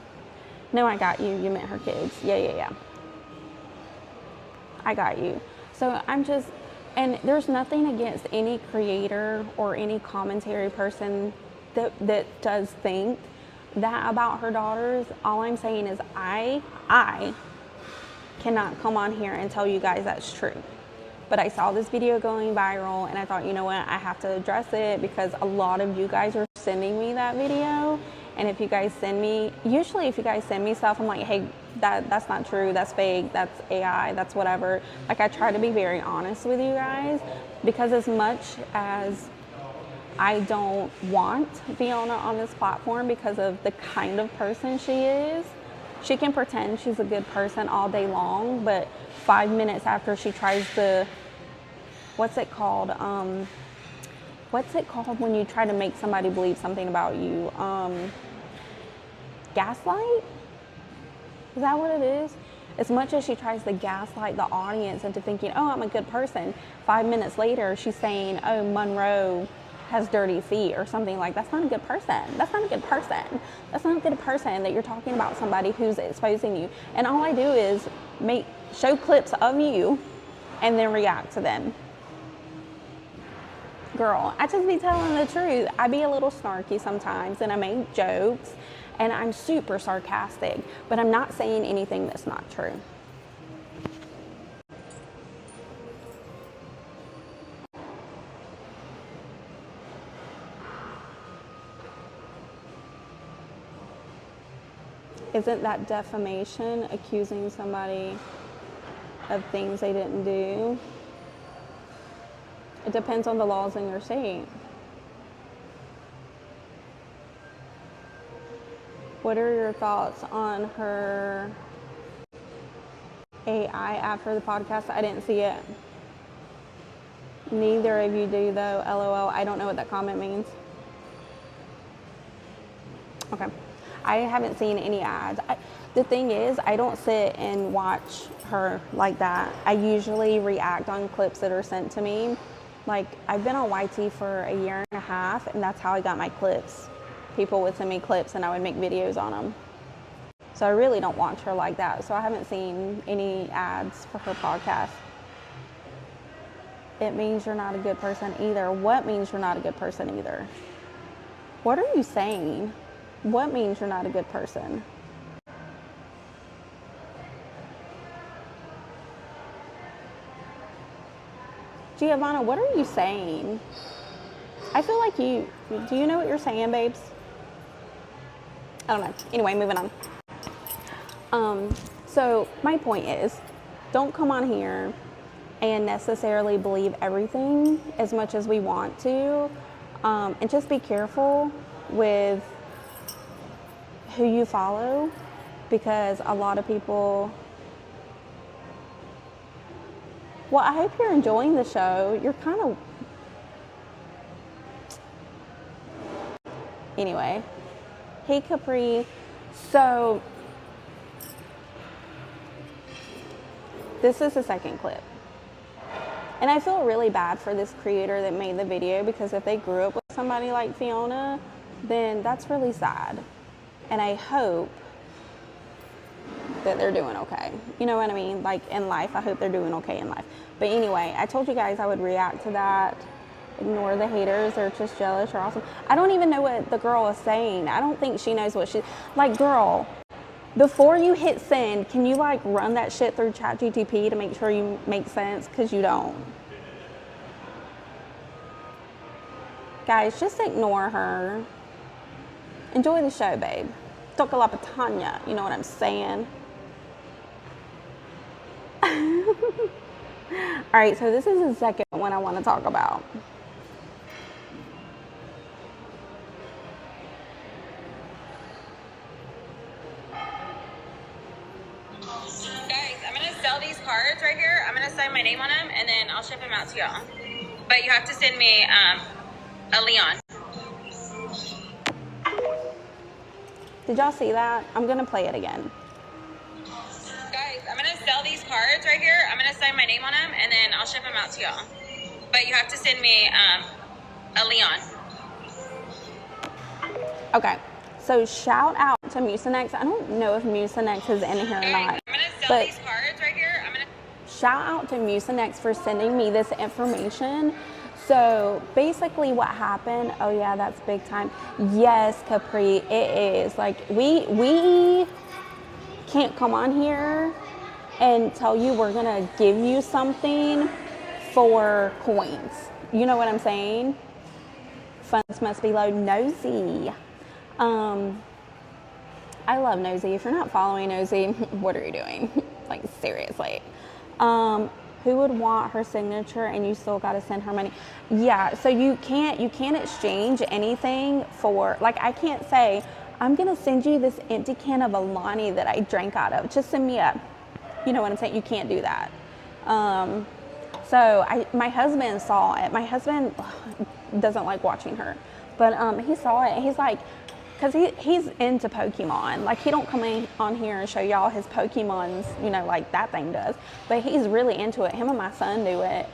No, I got you. You meant her kids. Yeah. I got you. So I'm just, and there's nothing against any creator or any commentary person that does think that about her daughters. All I'm saying is I cannot come on here and tell you guys that's true. But I saw this video going viral and I thought, you know what, I have to address it because a lot of you guys are sending me that video. And if you guys send me, usually if you guys send me stuff, I'm like, hey, that's not true, that's fake, that's AI, that's whatever. Like I try to be very honest with you guys because as much as I don't want Fiona on this platform because of the kind of person she is, she can pretend she's a good person all day long, but 5 minutes after she tries to, what's it called when you try to make somebody believe something about you? Gaslight? Is that what it is? As much as she tries to gaslight the audience into thinking, oh, I'm a good person, 5 minutes later, she's saying, oh, Monroe has dirty feet or something like that's not a good person. That's not a good person. That's not a good person that you're talking about somebody who's exposing you. And all I do is show clips of you and then react to them. Girl, I just be telling the truth. I be a little snarky sometimes and I make jokes and I'm super sarcastic, but I'm not saying anything that's not true. Isn't that defamation, accusing somebody of things they didn't do? It depends on the laws in your state. What are your thoughts on her AI after the podcast? I didn't see it. Neither of you do though, LOL. I don't know what that comment means. Okay. I haven't seen any ads. The thing is, I don't sit and watch her like that. I usually react on clips that are sent to me. Like, I've been on YT for a year and a half, and that's how I got my clips. People would send me clips, and I would make videos on them. So I really don't watch her like that. So I haven't seen any ads for her podcast. It means you're not a good person either. What means you're not a good person either? What are you saying? What means you're not a good person? Giovanna, what are you saying? I feel like do you know what you're saying, babes? I don't know. Anyway, moving on. So my point is, don't come on here and necessarily believe everything as much as we want to. And just be careful with who you follow, because a lot of people, well, I hope you're enjoying the show. You're kind of, anyway. Hey, Capri. So this is the second clip. And I feel really bad for this creator that made the video, because if they grew up with somebody like Fiona, then that's really sad. And I hope that they're doing okay. You know what I mean? Like, in life, I hope they're doing okay in life. But anyway, I told you guys I would react to that. Ignore the haters. They're just jealous or awesome. I don't even know what the girl is saying. I don't think she knows what like, girl, before you hit send, can you like run that shit through ChatGPT to make sure you make sense? Because you don't. Guys, just ignore her. Enjoy the show, babe. Toca la pitanya, you know what I'm saying? All right, so this is the second one I want to talk about. Guys, I'm going to sell these cards right here. I'm going to sign my name on them, and then I'll ship them out to y'all. But you have to send me a Leon. Did y'all see that? I'm going to play it again. Guys, I'm going to sell these cards right here. I'm going to sign my name on them, and then I'll ship them out to y'all. But you have to send me a Leon. Okay, so shout out to Mucinex. I don't know if Mucinex is in here or not. I'm going to sell these cards right here. Shout out to Mucinex for sending me this information. So basically what happened, oh yeah, that's big time. Yes, Capri, it is. Like, we can't come on here and tell you we're gonna give you something for coins. You know what I'm saying? Funds must be low. Nosy. I love Nosy. If you're not following Nosy, what are you doing? Like, seriously. Who would want her signature and you still got to send her money? Yeah, so you can't exchange anything for, like, I can't say, I'm going to send you this empty can of Alani that I drank out of. Just send me a, you know what I'm saying? You can't do that. So my husband saw it. My husband doesn't like watching her, but he saw it. He's like, because he's into Pokemon. Like, he don't come in on here and show y'all his Pokemons, you know, like that thing does. But he's really into it. Him and my son do it.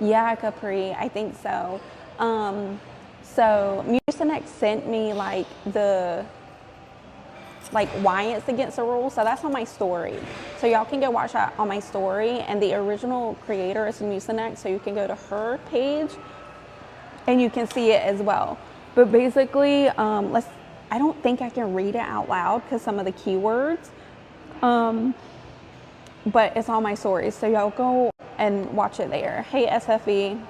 Yeah, Capri, I think so. So Mucinex sent me like why it's against the rules. So that's on my story. So y'all can go watch that on my story. And the original creator is Mucinex, so you can go to her page and you can see it as well. But basically, I don't think I can read it out loud because some of the keywords, but it's on my stories. So y'all go and watch it there. Hey, SFE.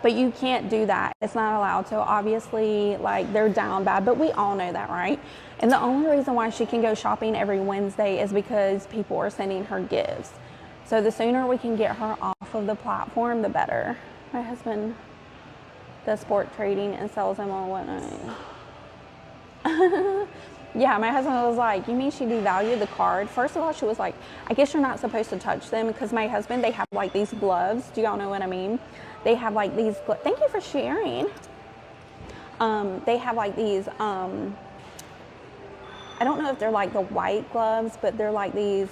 But you can't do that. It's not allowed to. Obviously, like, they're down bad, but we all know that, right? And the only reason why she can go shopping every Wednesday is because people are sending her gifts. So the sooner we can get her off of the platform, the better. My husband does sport trading and sells them on whatnot. Yeah, my husband was like, you mean she devalued the card? First of all, she was like, I guess you're not supposed to touch them, because my husband, they have like these gloves. Do y'all know what I mean? They have like these, thank you for sharing. They have like these, I don't know if they're like the white gloves, but they're like these,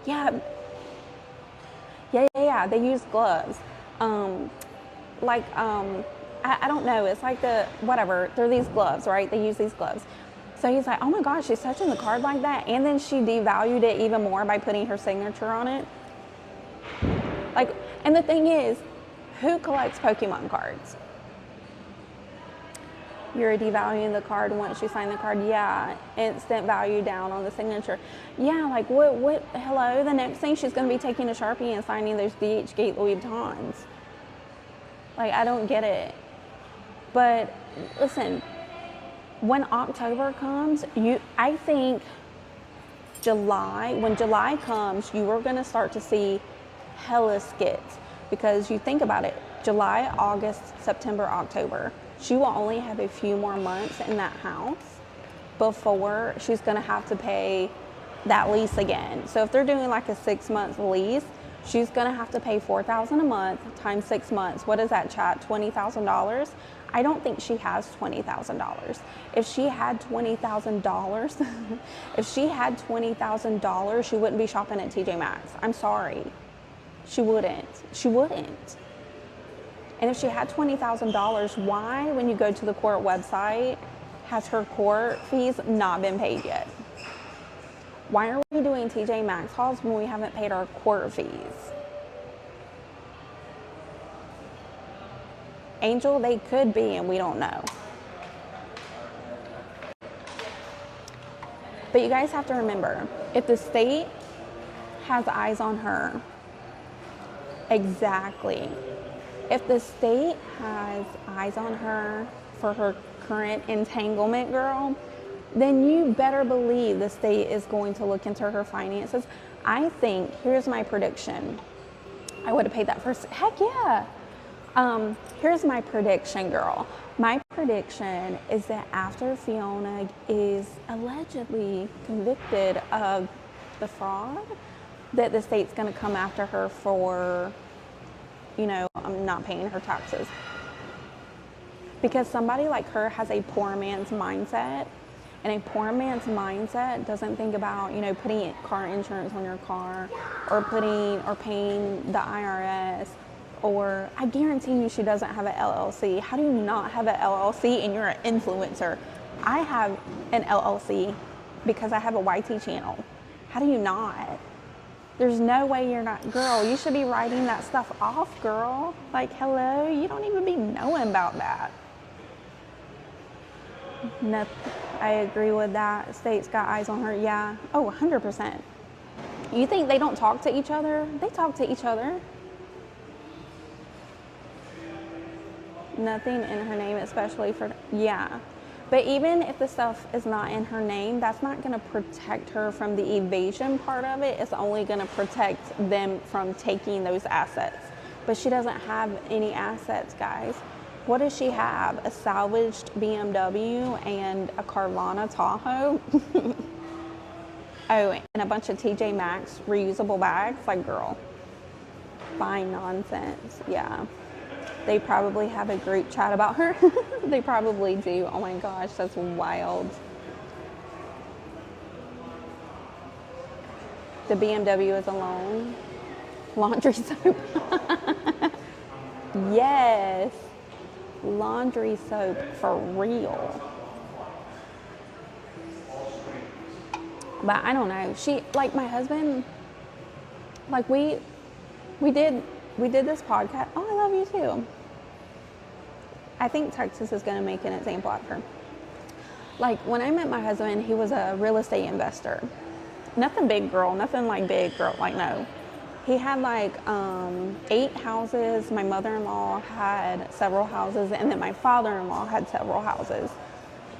yeah, they use gloves. I don't know, it's like whatever, they're these gloves, right? They use these gloves. So he's like, oh my gosh, she's touching the card like that. And then she devalued it even more by putting her signature on it. Like, and the thing is, who collects Pokemon cards? You're devaluing the card once you sign the card. Yeah, instant value down on the signature. Yeah, like what, hello? The next thing she's going to be taking a Sharpie and signing those DH Gate Louis Vuittons. Like, I don't get it. But listen, when October comes, I think when July comes, you are going to start to see hella skits, because you think about it, July, August, September, October, she will only have a few more months in that house before she's going to have to pay that lease again. So if they're doing like a 6-month lease, she's going to have to pay $4,000 a month times 6 months. What is that, chat? $20,000? I don't think she has $20,000. If she had $20,000, she wouldn't be shopping at TJ Maxx. I'm sorry. She wouldn't. And if she had $20,000, why, when you go to the court website, has her court fees not been paid yet? Why are we doing TJ Maxx hauls when we haven't paid our court fees? Angel, they could be, and we don't know. But you guys have to remember, if the state has eyes on her, exactly. If the state has eyes on her for her current entanglement, girl, then you better believe the state is going to look into her finances. I think, here's my prediction. I would have paid that first. Heck yeah. Here's my prediction, girl. My prediction is that after Fiona is allegedly convicted of the fraud, that the state's going to come after her for, not paying her taxes. Because somebody like her has a poor man's mindset, and a poor man's mindset doesn't think about, putting car insurance on your car, or paying the IRS, or I guarantee you she doesn't have an LLC. How do you not have an LLC and you're an influencer? I have an LLC because I have a YT channel. How do you not? There's no way you're not. Girl, you should be writing that stuff off, girl. Like, hello, you don't even be knowing about that. No, I agree with that. State's got eyes on her. Yeah. Oh, 100%. You think they don't talk to each other? They talk to each other. Nothing in her name, especially for, yeah. But even if the stuff is not in her name, that's not going to protect her from the evasion part of it. It's only going to protect them from taking those assets. But she doesn't have any assets, guys. What does she have? A salvaged BMW and a Carvana Tahoe? Oh, and a bunch of TJ Maxx reusable bags? Like, girl, fine nonsense. Yeah. They probably have a group chat about her. They probably do. Oh my gosh, that's wild. The BMW is alone. Laundry soap. Yes. Laundry soap for real. But I don't know. She, like my husband, like we did this podcast. Oh, I love you too. I think Texas is going to make an example of her. Like when I met my husband, he was a real estate investor. Nothing big, girl. Nothing like big, girl. Like, no. He had like 8 houses. My mother-in-law had several houses, and then my father-in-law had several houses.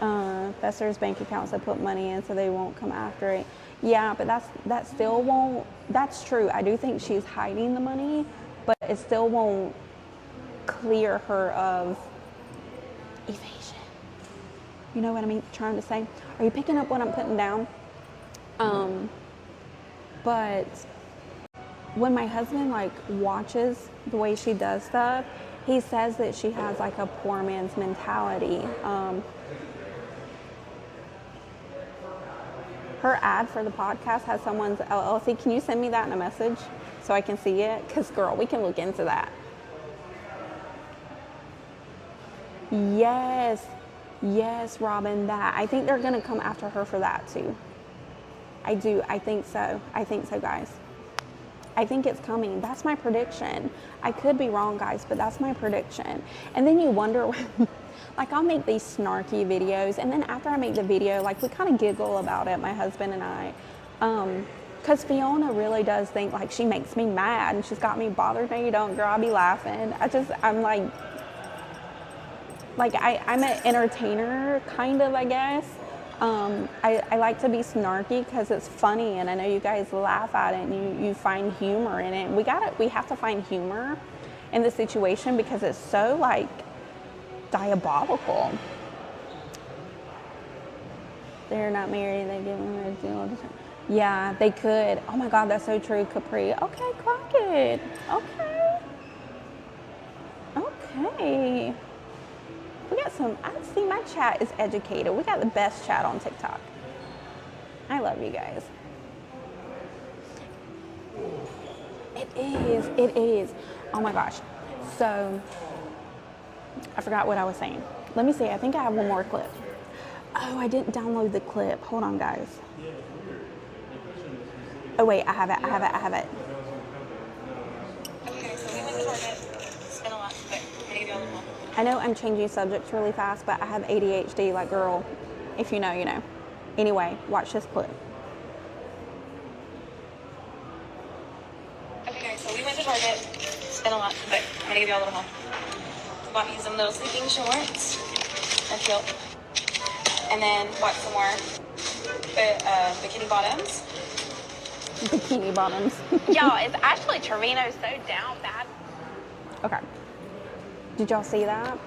Investors' bank accounts that put money in so they won't come after it. Yeah, but that still won't, that's true. I do think she's hiding the money, but it still won't clear her of evasion. You know what I'm trying to say? Are you picking up what I'm putting down? But when my husband like watches the way she does stuff, he says that she has like a poor man's mentality. Her ad for the podcast has someone's LLC. Can you send me that in a message so I can see it? Because, girl, we can look into that. Yes, Robin, that. I think they're going to come after her for that, too. I do. I think so, guys. I think it's coming. That's my prediction. I could be wrong, guys, but that's my prediction. And then you wonder when... Like, I'll make these snarky videos, and then after I make the video, like, we kind of giggle about it, my husband and I. Because Fiona really does think, like, she makes me mad, and she's got me bothered. No, you don't, girl. I'll be laughing. I'm like I'm an entertainer, kind of, I guess. I like to be snarky because it's funny, and I know you guys laugh at it, and you find humor in it. We have to find humor in the situation because it's so, like, diabolical. They're not married, they give them a deal all the time. Yeah, they could. Oh my God, that's so true, Capri. Okay, clock it. Okay. We got some, I see my chat is educated. We got the best chat on TikTok. I love you guys. It is. Oh my gosh. So, I forgot what I was saying. Let me see. I think I have one more clip. Oh, I didn't download the clip. Hold on, guys. Oh, wait. I have it. Okay, so we went to Target. Spent a lot, but I'm gonna give you all the more. I know I'm changing subjects really fast, but I have ADHD. Like, girl, if you know, you know. Anyway, watch this clip. Okay, guys, so we went to Target. Spent a lot, but I'm gonna give you all the more. Bought me some little sleeping shorts. They're cute. And then bought some more bikini bottoms. Bikini bottoms. Y'all, it's actually Trevino so down bad. Okay. Did y'all see that?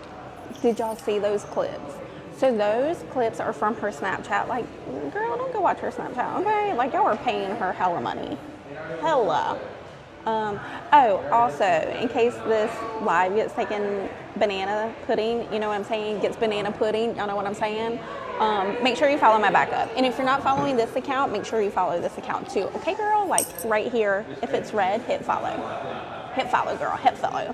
Did y'all see those clips? So those clips are from her Snapchat. Like, girl, don't go watch her Snapchat, okay? Like, y'all are paying her hella money. Hella. Also, in case this live gets taken banana pudding, you know what I'm saying? Gets banana pudding, y'all know what I'm saying? Make sure you follow my backup. And if you're not following this account, make sure you follow this account too. Okay, girl? Like, right here, if it's red, hit follow. Hit follow, girl. Hit follow.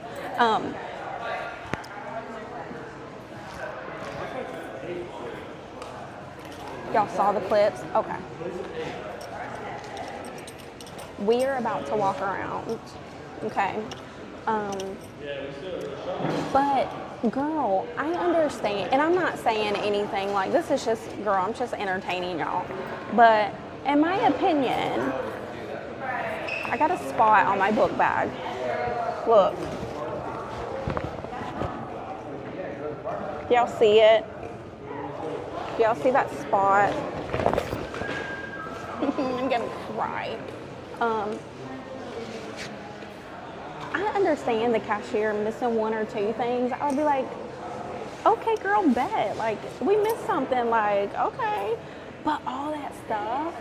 Y'all saw the clips? Okay. We are about to walk around, okay? But, girl, I understand, and I'm not saying anything like, this is just, girl, I'm just entertaining y'all. But, in my opinion, I got a spot on my book bag. Look. Do y'all see it? Do y'all see that spot? I'm gonna cry. I understand the cashier missing one or two things. I would be like, okay, girl, bet. Like, we missed something. Like, okay. But all that stuff,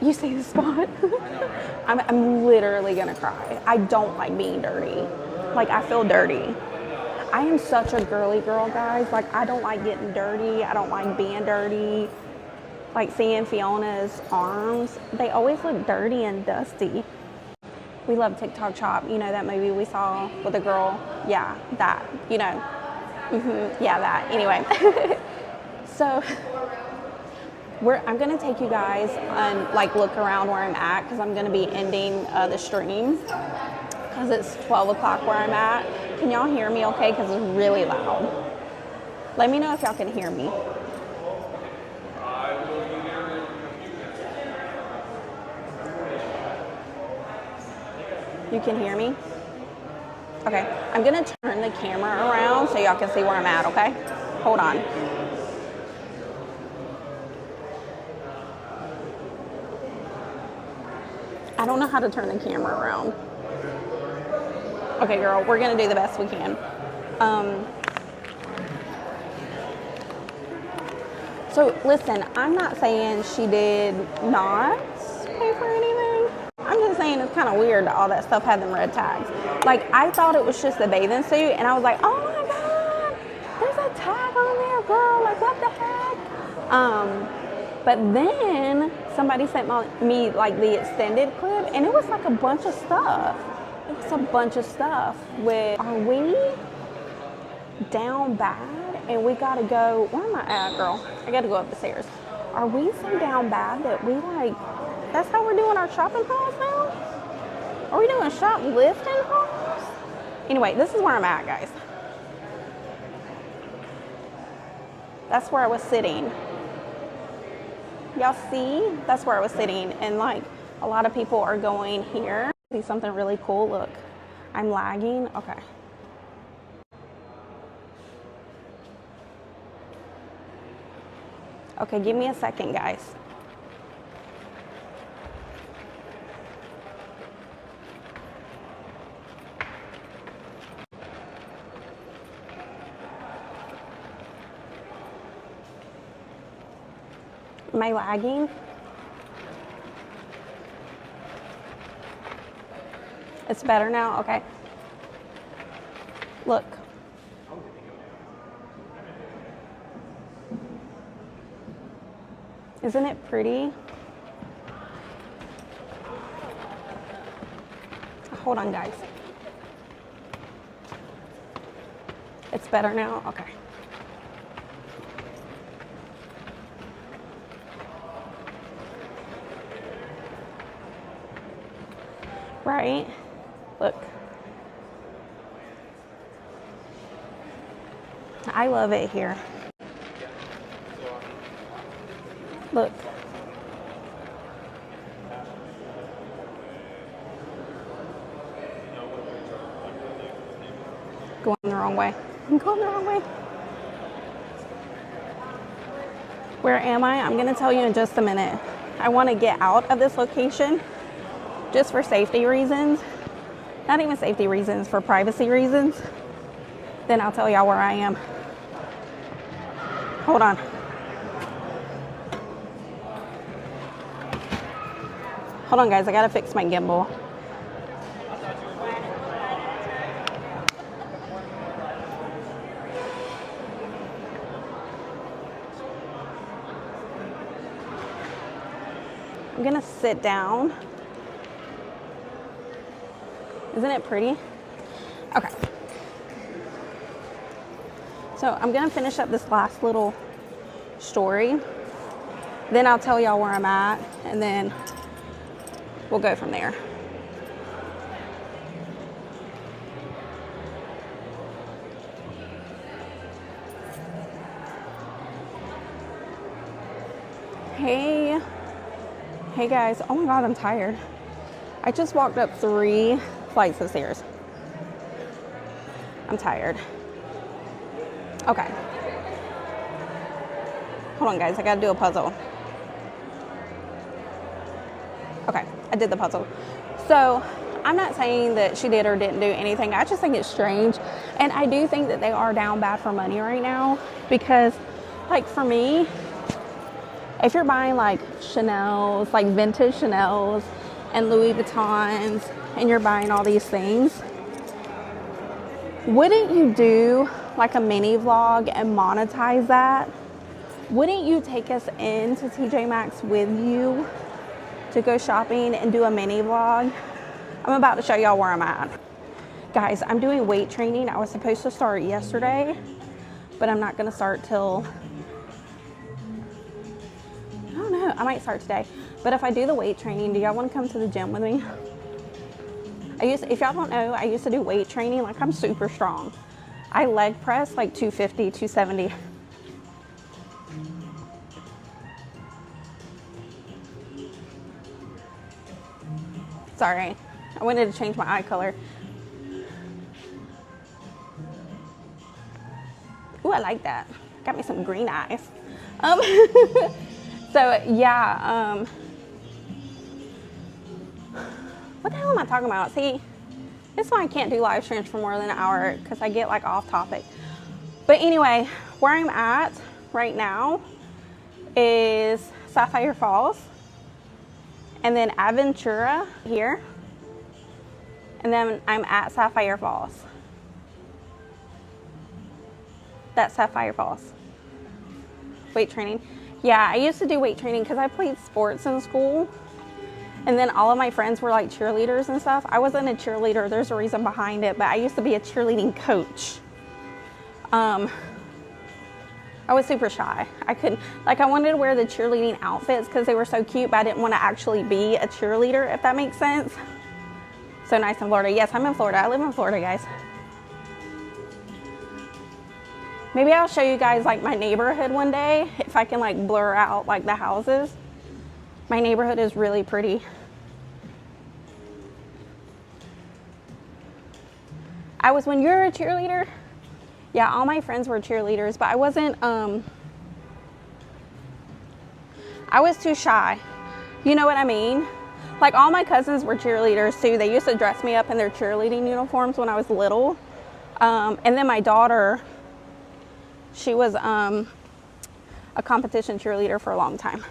you see the spot? I'm literally gonna cry. I don't like being dirty. Like, I feel dirty. I am such a girly girl, guys. Like, I don't like getting dirty. I don't like being dirty. Like, seeing Fiona's arms, they always look dirty and dusty. We love TikTok Shop. You know that movie we saw with the girl? Yeah, that, you know. Yeah, that. Anyway. So, I'm going to take you guys and, like, look around where I'm at because I'm going to be ending the stream because it's 12 o'clock where I'm at. Can y'all hear me okay? Because it's really loud. Let me know if y'all can hear me. You can hear me? Okay, I'm gonna turn the camera around so y'all can see where I'm at, okay? Hold on. I don't know how to turn the camera around. Okay, girl, we're gonna do the best we can. So listen, I'm not saying she did not pay for anything. I'm just saying it's kind of weird that all that stuff had them red tags. Like, I thought it was just a bathing suit, and I was like, oh my God, there's a tag on there, girl. Like, what the heck? But then somebody sent me like the extended clip, and it was like a bunch of stuff. It was a bunch of stuff with, are we down bad? And we gotta go, where am I at, girl? I gotta go up the stairs. Are we so down bad that we like, that's how we're doing our shopping hauls now? Are we doing shoplifting hauls? Anyway, this is where I'm at, guys. That's where I was sitting. Y'all see? That's where I was sitting. And like, a lot of people are going here. See something really cool, look. I'm lagging, okay. Okay, give me a second, guys. Am I lagging? It's better now? Okay. Look. Isn't it pretty? Hold on, guys. It's better now? Okay. Right? Look. I love it here. Look. Going the wrong way. I'm going the wrong way. Where am I? I'm going to tell you in just a minute. I want to get out of this location just for safety reasons. Not even safety reasons, for privacy reasons. Then I'll tell y'all where I am. Hold on. Hold on, guys. I gotta fix my gimbal. I'm gonna sit down. Isn't it pretty? Okay. So I'm gonna finish up this last little story. Then I'll tell y'all where I'm at, and then we'll go from there. Hey. Hey guys. Oh my God, I'm tired. I just walked up 3 flights of stairs. I'm tired. Okay. Hold on, guys. I gotta do a puzzle. Okay, I did the puzzle. So I'm not saying that she did or didn't do anything. I just think it's strange. And I do think that they are down bad for money right now, because like for me, if you're buying like Chanel's, like vintage Chanel's and Louis Vuittons, and you're buying all these things, wouldn't you do like a mini vlog and monetize that? Wouldn't you take us into TJ Maxx with you to go shopping and do a mini vlog? I'm about to show y'all where I'm at. Guys, I'm doing weight training. I was supposed to start yesterday, but I'm not gonna start till, I don't know, I might start today. But if I do the weight training, do y'all wanna come to the gym with me? If y'all don't know, I used to do weight training. Like, I'm super strong. I leg press like 250, 270. Sorry, I wanted to change my eye color. Ooh, I like that. Got me some green eyes. So yeah, What the hell am I talking about? See, this is why I can't do live streams for more than an hour, because I get like off topic. But anyway, where I'm at right now is Sapphire Falls, and then Aventura here, and then I'm at Sapphire Falls. That's Sapphire Falls. Weight training. Yeah, I used to do weight training because I played sports in school. And then all of my friends were like cheerleaders and stuff. I wasn't a cheerleader. There's a reason behind it. But I used to be a cheerleading coach. I was super shy. I couldn't, like, I wanted to wear the cheerleading outfits because they were so cute. But I didn't want to actually be a cheerleader, if that makes sense. So nice in Florida. Yes, I'm in Florida. I live in Florida, guys. Maybe I'll show you guys like my neighborhood one day. If I can like blur out like the houses. My neighborhood is really pretty. When you're a cheerleader, yeah, all my friends were cheerleaders, but I wasn't, I was too shy. You know what I mean? Like all my cousins were cheerleaders too. They used to dress me up in their cheerleading uniforms when I was little. And then my daughter, she was a competition cheerleader for a long time.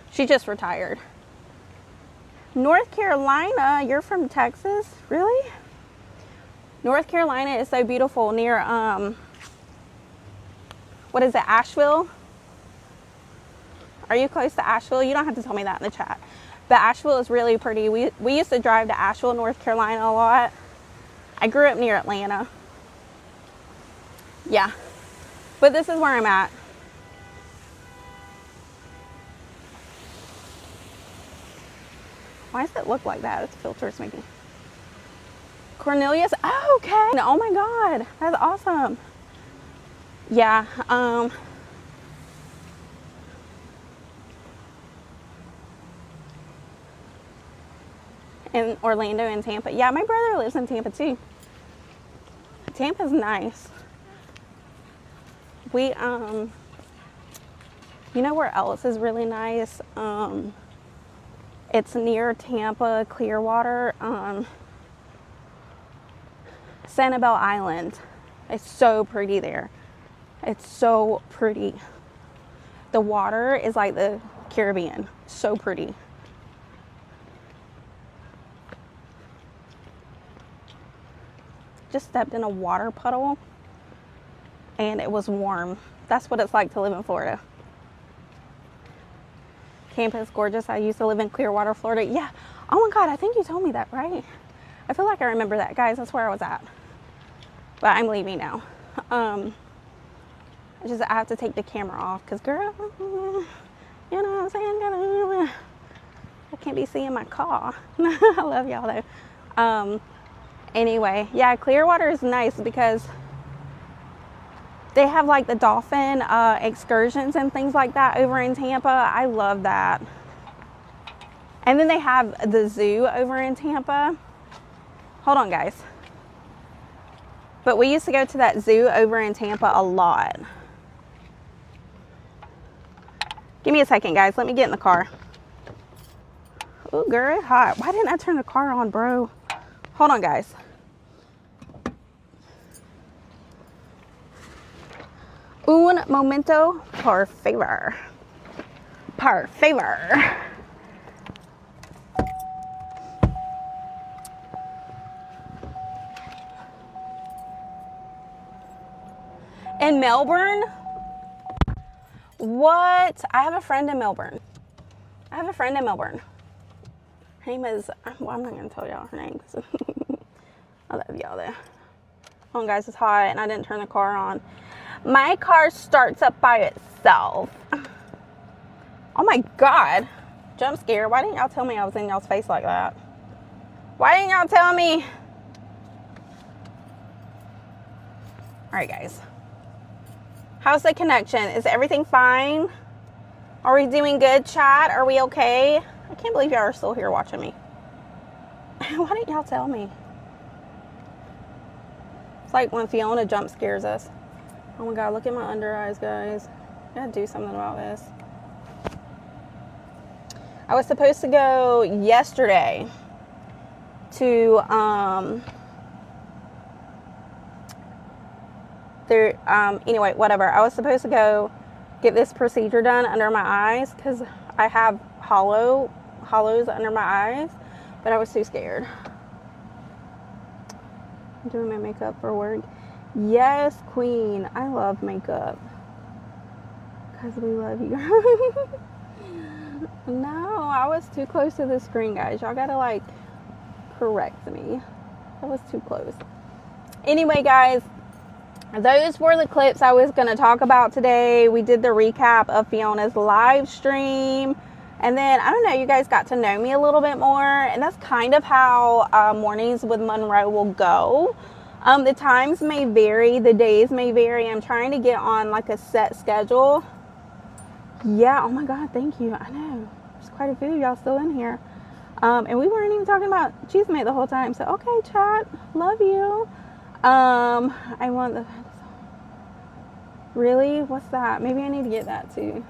She just retired. North Carolina, you're from Texas? Really? North Carolina is so beautiful near, what is it, Asheville? Are you close to Asheville? You don't have to tell me that in the chat. But Asheville is really pretty. We used to drive to Asheville, North Carolina a lot. I grew up near Atlanta. Yeah. But this is where I'm at. Why does it look like that? Its filter's making. Cornelius, oh, okay. Oh my God, that's awesome. Yeah, in Orlando and Tampa. Yeah, my brother lives in Tampa too. Tampa's nice. We, you know where else is really nice? It's near Tampa, Clearwater, Sanibel Island. It's so pretty there. It's so pretty. The water is like the Caribbean. So pretty. Just stepped in a water puddle and it was warm. That's what it's like to live in Florida. Tampa is gorgeous. I used to live in Clearwater, Florida. Yeah. Oh my God, I think you told me that, right? I feel like I remember that, guys. That's where I was at. But I'm leaving now. I have to take the camera off because, girl, you know what I'm saying? I can't be seeing my car. I love y'all though. Anyway, yeah, Clearwater is nice because they have like the dolphin excursions and things like that over in Tampa. I love that. And then they have the zoo over in Tampa. Hold on, guys. But we used to go to that zoo over in Tampa a lot. Give me a second, guys. Let me get in the car. Oh, girl, it's hot. Why didn't I turn the car on, bro? Hold on, guys. Un momento, por favor. Por favor. In Melbourne? What? I have a friend in Melbourne. Her name is, well, I'm not going to tell y'all her name because I love y'all there. Hold on, guys, it's hot and I didn't turn the car on. My car starts up by itself. Oh my God. Jump scare. Why didn't y'all tell me I was in y'all's face like that? Why didn't y'all tell me? All right, guys. How's the connection? Is everything fine? Are we doing good, chat? Are we okay? I can't believe y'all are still here watching me. Why didn't y'all tell me? It's like when Fiona jump scares us. Oh my God, look at my under eyes, guys. I gotta do something about this. I was supposed to go yesterday to, anyway, whatever. I was supposed to go get this procedure done under my eyes because I have hollows under my eyes, but I was too scared. I'm doing my makeup for work. Yes, queen. I love makeup because we love you. No, I was too close to the screen, guys. Y'all gotta like correct me. I was too close. Anyway, guys, those were the clips I was going to talk about today. We did the recap of Fiona's live stream. And then, I don't know, you guys got to know me a little bit more. And that's kind of how mornings with Monroe will go. The times may vary. The days may vary. I'm trying to get on like a set schedule. Yeah, oh my God, thank you. I know. There's quite a few of y'all still in here. And we weren't even talking about Cheesemate the whole time. So, okay, chat. Love you. I want the... Really? What's that? Maybe I need to get that too.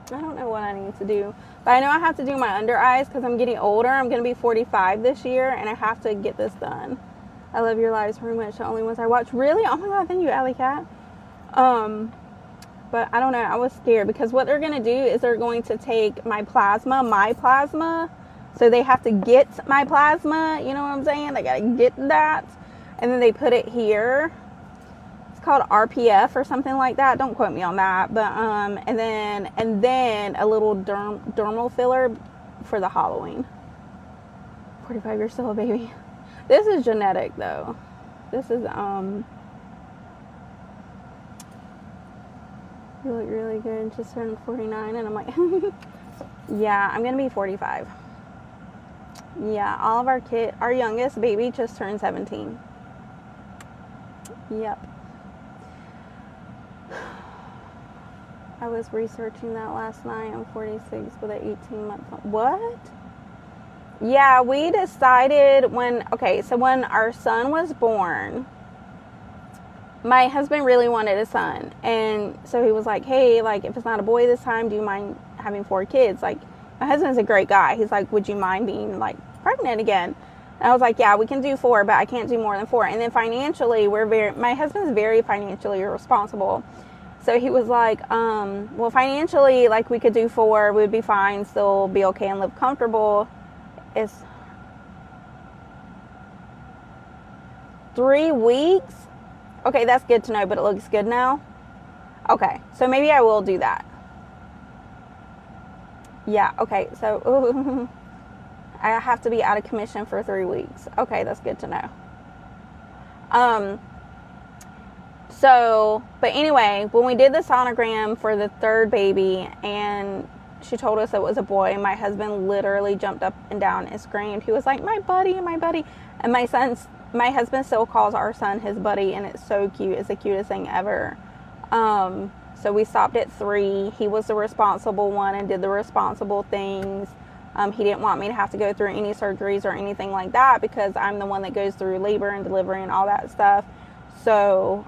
I don't know what I need to do. But I know I have to do my under eyes because I'm getting older. I'm going to be 45 this year and I have to get this done. I love your lives very much. The only ones I watch. Really? Oh my God, thank you, Alley Cat. But I don't know. I was scared because what they're going to do is they're going to take my plasma. So they have to get my plasma, you know what I'm saying? They got to get that. And then they put it here. It's called RPF or something like that. Don't quote me on that. But and then a little dermal filler for the hollowing. 45, you're still a baby. This is genetic though. This is you look really good. Just turned 49 and I'm like yeah, I'm going to be 45. Yeah, all of our youngest baby just turned 17. Yep. I was researching that last night. I'm 46 with an 18-month. What? Yeah, we decided when our son was born, my husband really wanted a son. And so he was like, hey, like, if it's not a boy this time, do you mind having 4 kids? Like, my husband's a great guy. He's like, would you mind being like pregnant again? And I was like, yeah, we can do 4, but I can't do more than 4. And then financially, my husband's very financially responsible. So he was like, well, financially, like we could do 4, we'd be fine, still be okay and live comfortable. It's 3 weeks. Okay, that's good to know, but it looks good now. Okay, so maybe I will do that. Yeah, okay, so I have to be out of commission for 3 weeks. Okay, that's good to know. But anyway, when we did the sonogram for the 3rd baby and she told us it was a boy, my husband literally jumped up and down and screamed. He was like, my buddy. And my husband still calls our son his buddy, and it's so cute. It's the cutest thing ever. So we stopped at 3. He was the responsible one and did the responsible things. He didn't want me to have to go through any surgeries or anything like that because I'm the one that goes through labor and delivery and all that stuff. So,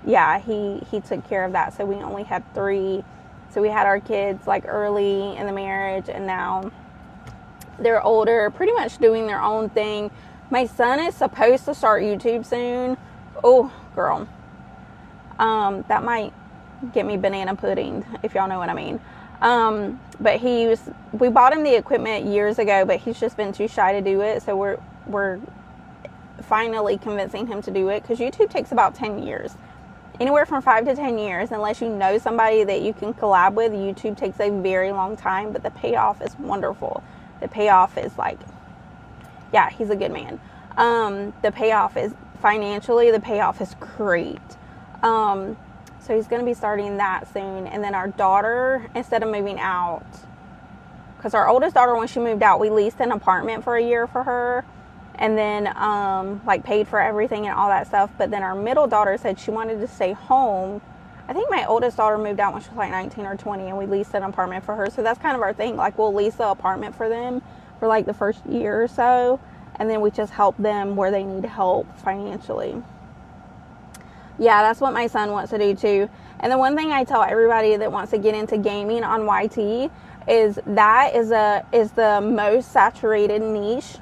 yeah, he took care of that. So we only had 3. So we had our kids like early in the marriage, and now they're older, pretty much doing their own thing. My son is supposed to start YouTube soon. Oh, girl. That might get me banana pudding, if y'all know what I mean. But we bought him the equipment years ago, but he's just been too shy to do it. So we're finally convincing him to do it, because YouTube takes about 10 years. Anywhere from 5 to 10 years, unless you know somebody that you can collab with. YouTube takes a very long time, but the payoff is wonderful. The payoff is like, yeah, he's a good man. The payoff is financially, the payoff is great. So he's going to be starting that soon. And then our daughter, instead of moving out, because our oldest daughter, when she moved out, we leased an apartment for a year for her. And then, like, paid for everything and all that stuff. But then our middle daughter said she wanted to stay home. I think my oldest daughter moved out when she was like 19 or 20, and we leased an apartment for her. So that's kind of our thing. Like, we'll lease the apartment for them for like the first year or so. And then we just help them where they need help financially. Yeah, that's what my son wants to do too. And the one thing I tell everybody that wants to get into gaming on YT is the most saturated niche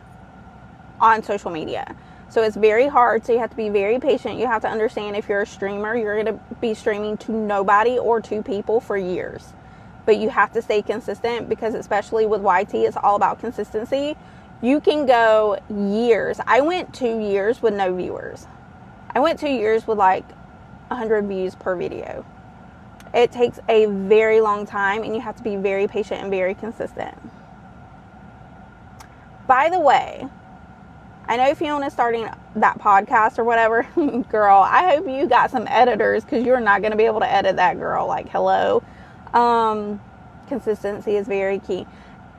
on social media. So it's very hard. So you have to be very patient. You have to understand, if you're a streamer, you're going to be streaming to nobody or to people for years. But you have to stay consistent, because especially with YT, it's all about consistency. You can go years. I went 2 years with no viewers. I went 2 years with like 100 views per video. It takes a very long time, and you have to be very patient and very consistent. By the way, I know Fiona's starting that podcast or whatever. Girl, I hope you got some editors, because you're not going to be able to edit that, girl. Like, hello. Consistency is very key.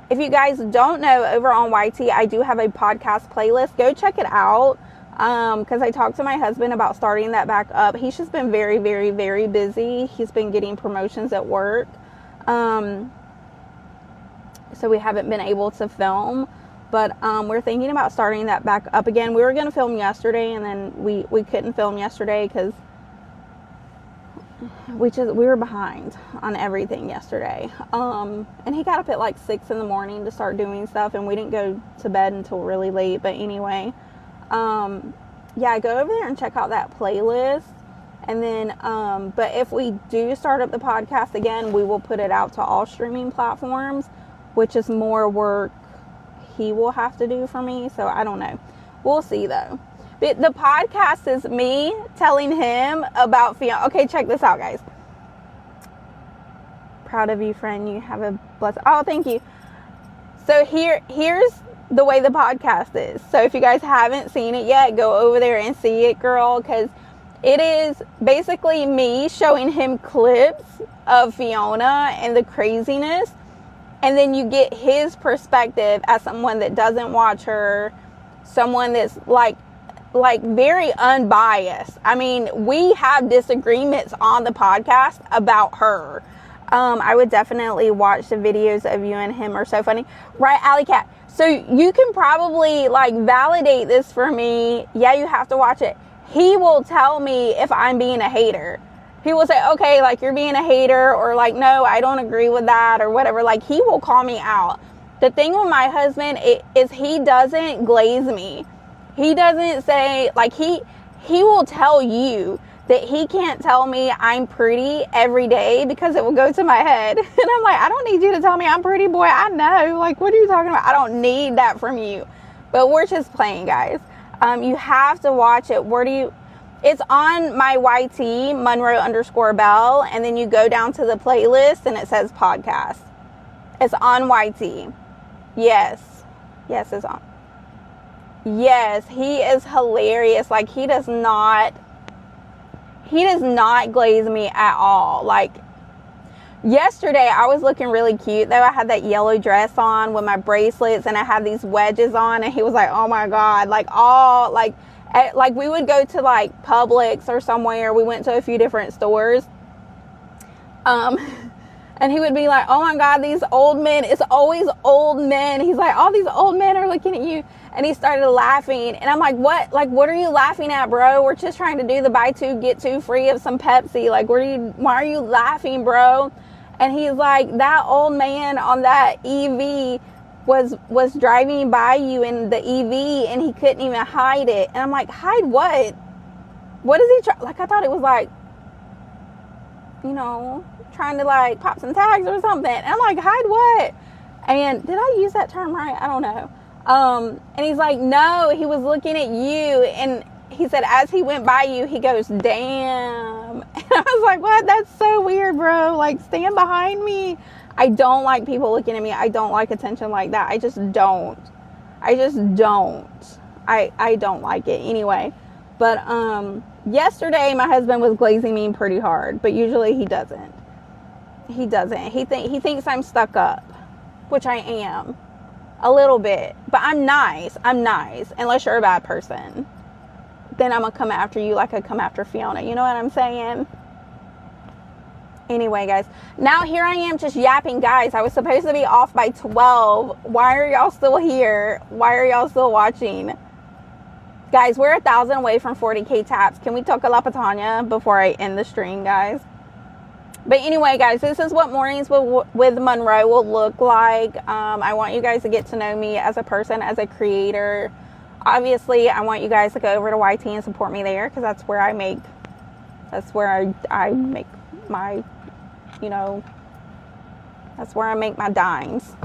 If you guys don't know, over on YT, I do have a podcast playlist. Go check it out. Because I talked to my husband about starting that back up. He's just been very, very, very busy. He's been getting promotions at work. So we haven't been able to film. But we're thinking about starting that back up again. We were going to film yesterday, and then we couldn't film yesterday because we were behind on everything yesterday. And he got up at like 6 in the morning to start doing stuff, and we didn't go to bed until really late. But anyway, yeah, go over there and check out that playlist. And then, but if we do start up the podcast again, we will put it out to all streaming platforms, which is more work he will have to do for me. So I don't know. We'll see though. But the podcast is me telling him about Fiona. Okay, check this out, guys. Proud of you, friend. You have a blessed. Oh, thank you. So here's the way the podcast is. So if you guys haven't seen it yet, go over there and see it, girl, because it is basically me showing him clips of Fiona and the craziness, and then you get his perspective as someone that doesn't watch her, someone that's like very unbiased. I mean, we have disagreements on the podcast about her. I would definitely watch the videos of you and him are so funny. Right, Alley Cat? So you can probably like validate this for me. Yeah, you have to watch it. He will tell me if I'm being a hater. He will say, okay, like, you're being a hater, or like, no, I don't agree with that, or whatever. Like, he will call me out. The thing with my husband is he doesn't glaze me. He doesn't say, like, he will tell you that he can't tell me I'm pretty every day, because it will go to my head. And I'm like, I don't need you to tell me I'm pretty, boy. I know. Like, what are you talking about? I don't need that from you. But we're just playing, guys. You have to watch it. It's on my YT, Monroe_Belle, and then you go down to the playlist and it says podcast. It's on YT. Yes, it's on. Yes, he is hilarious. Like, he does not glaze me at all. Like, yesterday I was looking really cute though. I had that yellow dress on with my bracelets, and I had these wedges on, and he was like, oh my God, like we would go to like Publix or somewhere. We went to a few different stores. And he would be like, oh my God, these old men, it's always old men. He's like, all these old men are looking at you. And he started laughing. And I'm like, what? Like, what are you laughing at, bro? We're just trying to do the buy two, get two free of some Pepsi. Like, why are you laughing, bro? And he's like, that old man on that EV was driving by you in the EV, and he couldn't even hide it. And I'm like, hide what? What is he trying? Like, I thought it was like, trying to like pop some tags or something. And I'm like, hide what? And did I use that term right? I don't know. And he's like, no, he was looking at you. And he said, as he went by you, he goes, damn. And I was like, what? That's so weird, bro. Like, stand behind me. I don't like people looking at me. I don't like attention like that. I just don't. I don't like it anyway. But yesterday my husband was glazing me pretty hard, but usually he doesn't. He thinks I'm stuck up, which I am a little bit, but I'm nice. Unless you're a bad person, then I'm gonna come after you like I come after Fiona. You know what I'm saying? Anyway, guys, now here I am just yapping. Guys, I was supposed to be off by 12. Why are y'all still here? Why are y'all still watching? Guys, we're 1,000 away from 40K taps. Can we talk a la Patania before I end the stream, guys? But anyway, guys, this is what mornings with Monroe will look like. I want you guys to get to know me as a person, as a creator. Obviously, I want you guys to go over to YT and support me there, because that's where I make my, you know, that's where I make my dimes.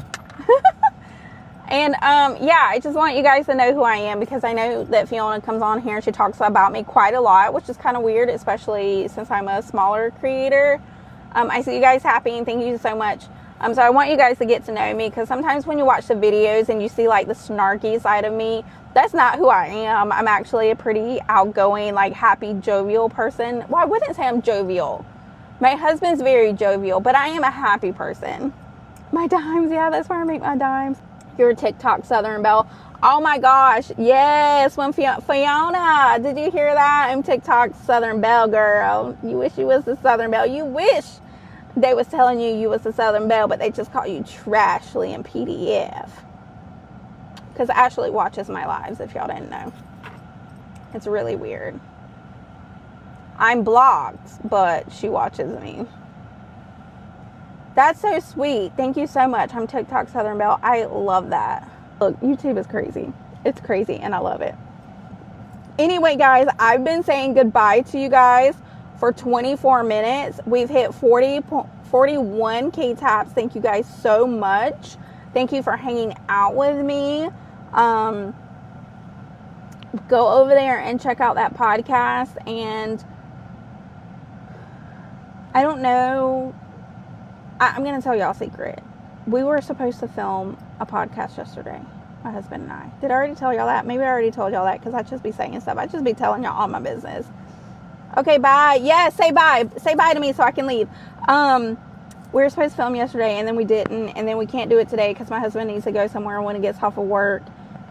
And yeah, I just want you guys to know who I am, because I know that Fiona comes on here and she talks about me quite a lot, which is kind of weird, especially since I'm a smaller creator. I see you guys happy, and thank you so much. So I want you guys to get to know me, because sometimes when you watch the videos and you see like the snarky side of me, that's not who I am. I'm actually a pretty outgoing, like happy, jovial person. Well, I wouldn't say I'm jovial. My husband's very jovial, but I am a happy person. My dimes, yeah, that's where I make my dimes. Your TikTok Southern Belle. Oh my gosh, yes, when Fiona, did you hear that? I'm TikTok Southern Belle, girl. You wish you was the Southern Belle. You wish they was telling you was the Southern Belle, but they just call you Trashly in PDF. Because Ashley watches my lives, if y'all didn't know. It's really weird. I'm blocked, but she watches me. That's so sweet. Thank you so much. I'm TikTok Southern Belle. I love that. Look, YouTube is crazy. It's crazy, and I love it. Anyway, guys, I've been saying goodbye to you guys for 24 minutes. We've hit 41K taps. Thank you guys so much. Thank you for hanging out with me. Go over there and check out that podcast. And I don't know. I'm going to tell y'all a secret. We were supposed to film a podcast yesterday, my husband and I. Did I already tell y'all that? Maybe I already told y'all that, because I just be saying stuff. I just be telling y'all all my business. Okay, bye. Yes, say bye. Say bye to me so I can leave. We were supposed to film yesterday, and then we didn't, and then we can't do it today because my husband needs to go somewhere when he gets off of work,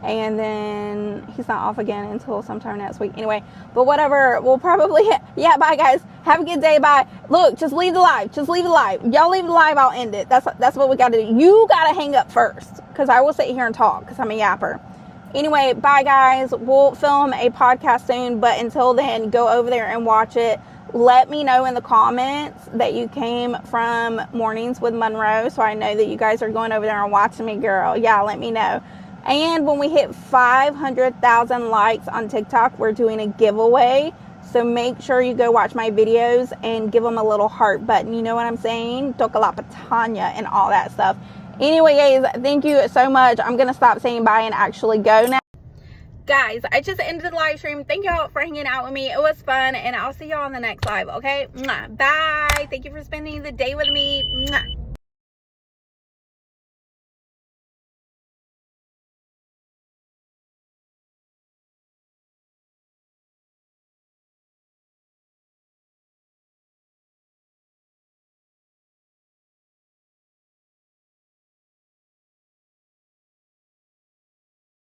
and then he's not off again until sometime next week. Anyway, but whatever. We'll probably, yeah, bye, guys. Have a good day. Bye. Look, just leave the live. Just leave the live. Y'all leave the live, I'll end it. That's what we got to do. You got to hang up first, because I will sit here and talk, because I'm a yapper. Anyway, bye, guys. We'll film a podcast soon, but until then, go over there and watch it. Let me know in the comments that you came from Mornings with Monroe, so I know that you guys are going over there and watching me, girl. Yeah, let me know. And when we hit 500,000 likes on TikTok, we're doing a giveaway. So make sure you go watch my videos and give them a little heart button. You know what I'm saying? Toca la patanya and all that stuff. Anyway, guys, thank you so much. I'm going to stop saying bye and actually go now. Guys, I just ended the live stream. Thank y'all for hanging out with me. It was fun, and I'll see y'all on the next live, okay? Bye. Thank you for spending the day with me.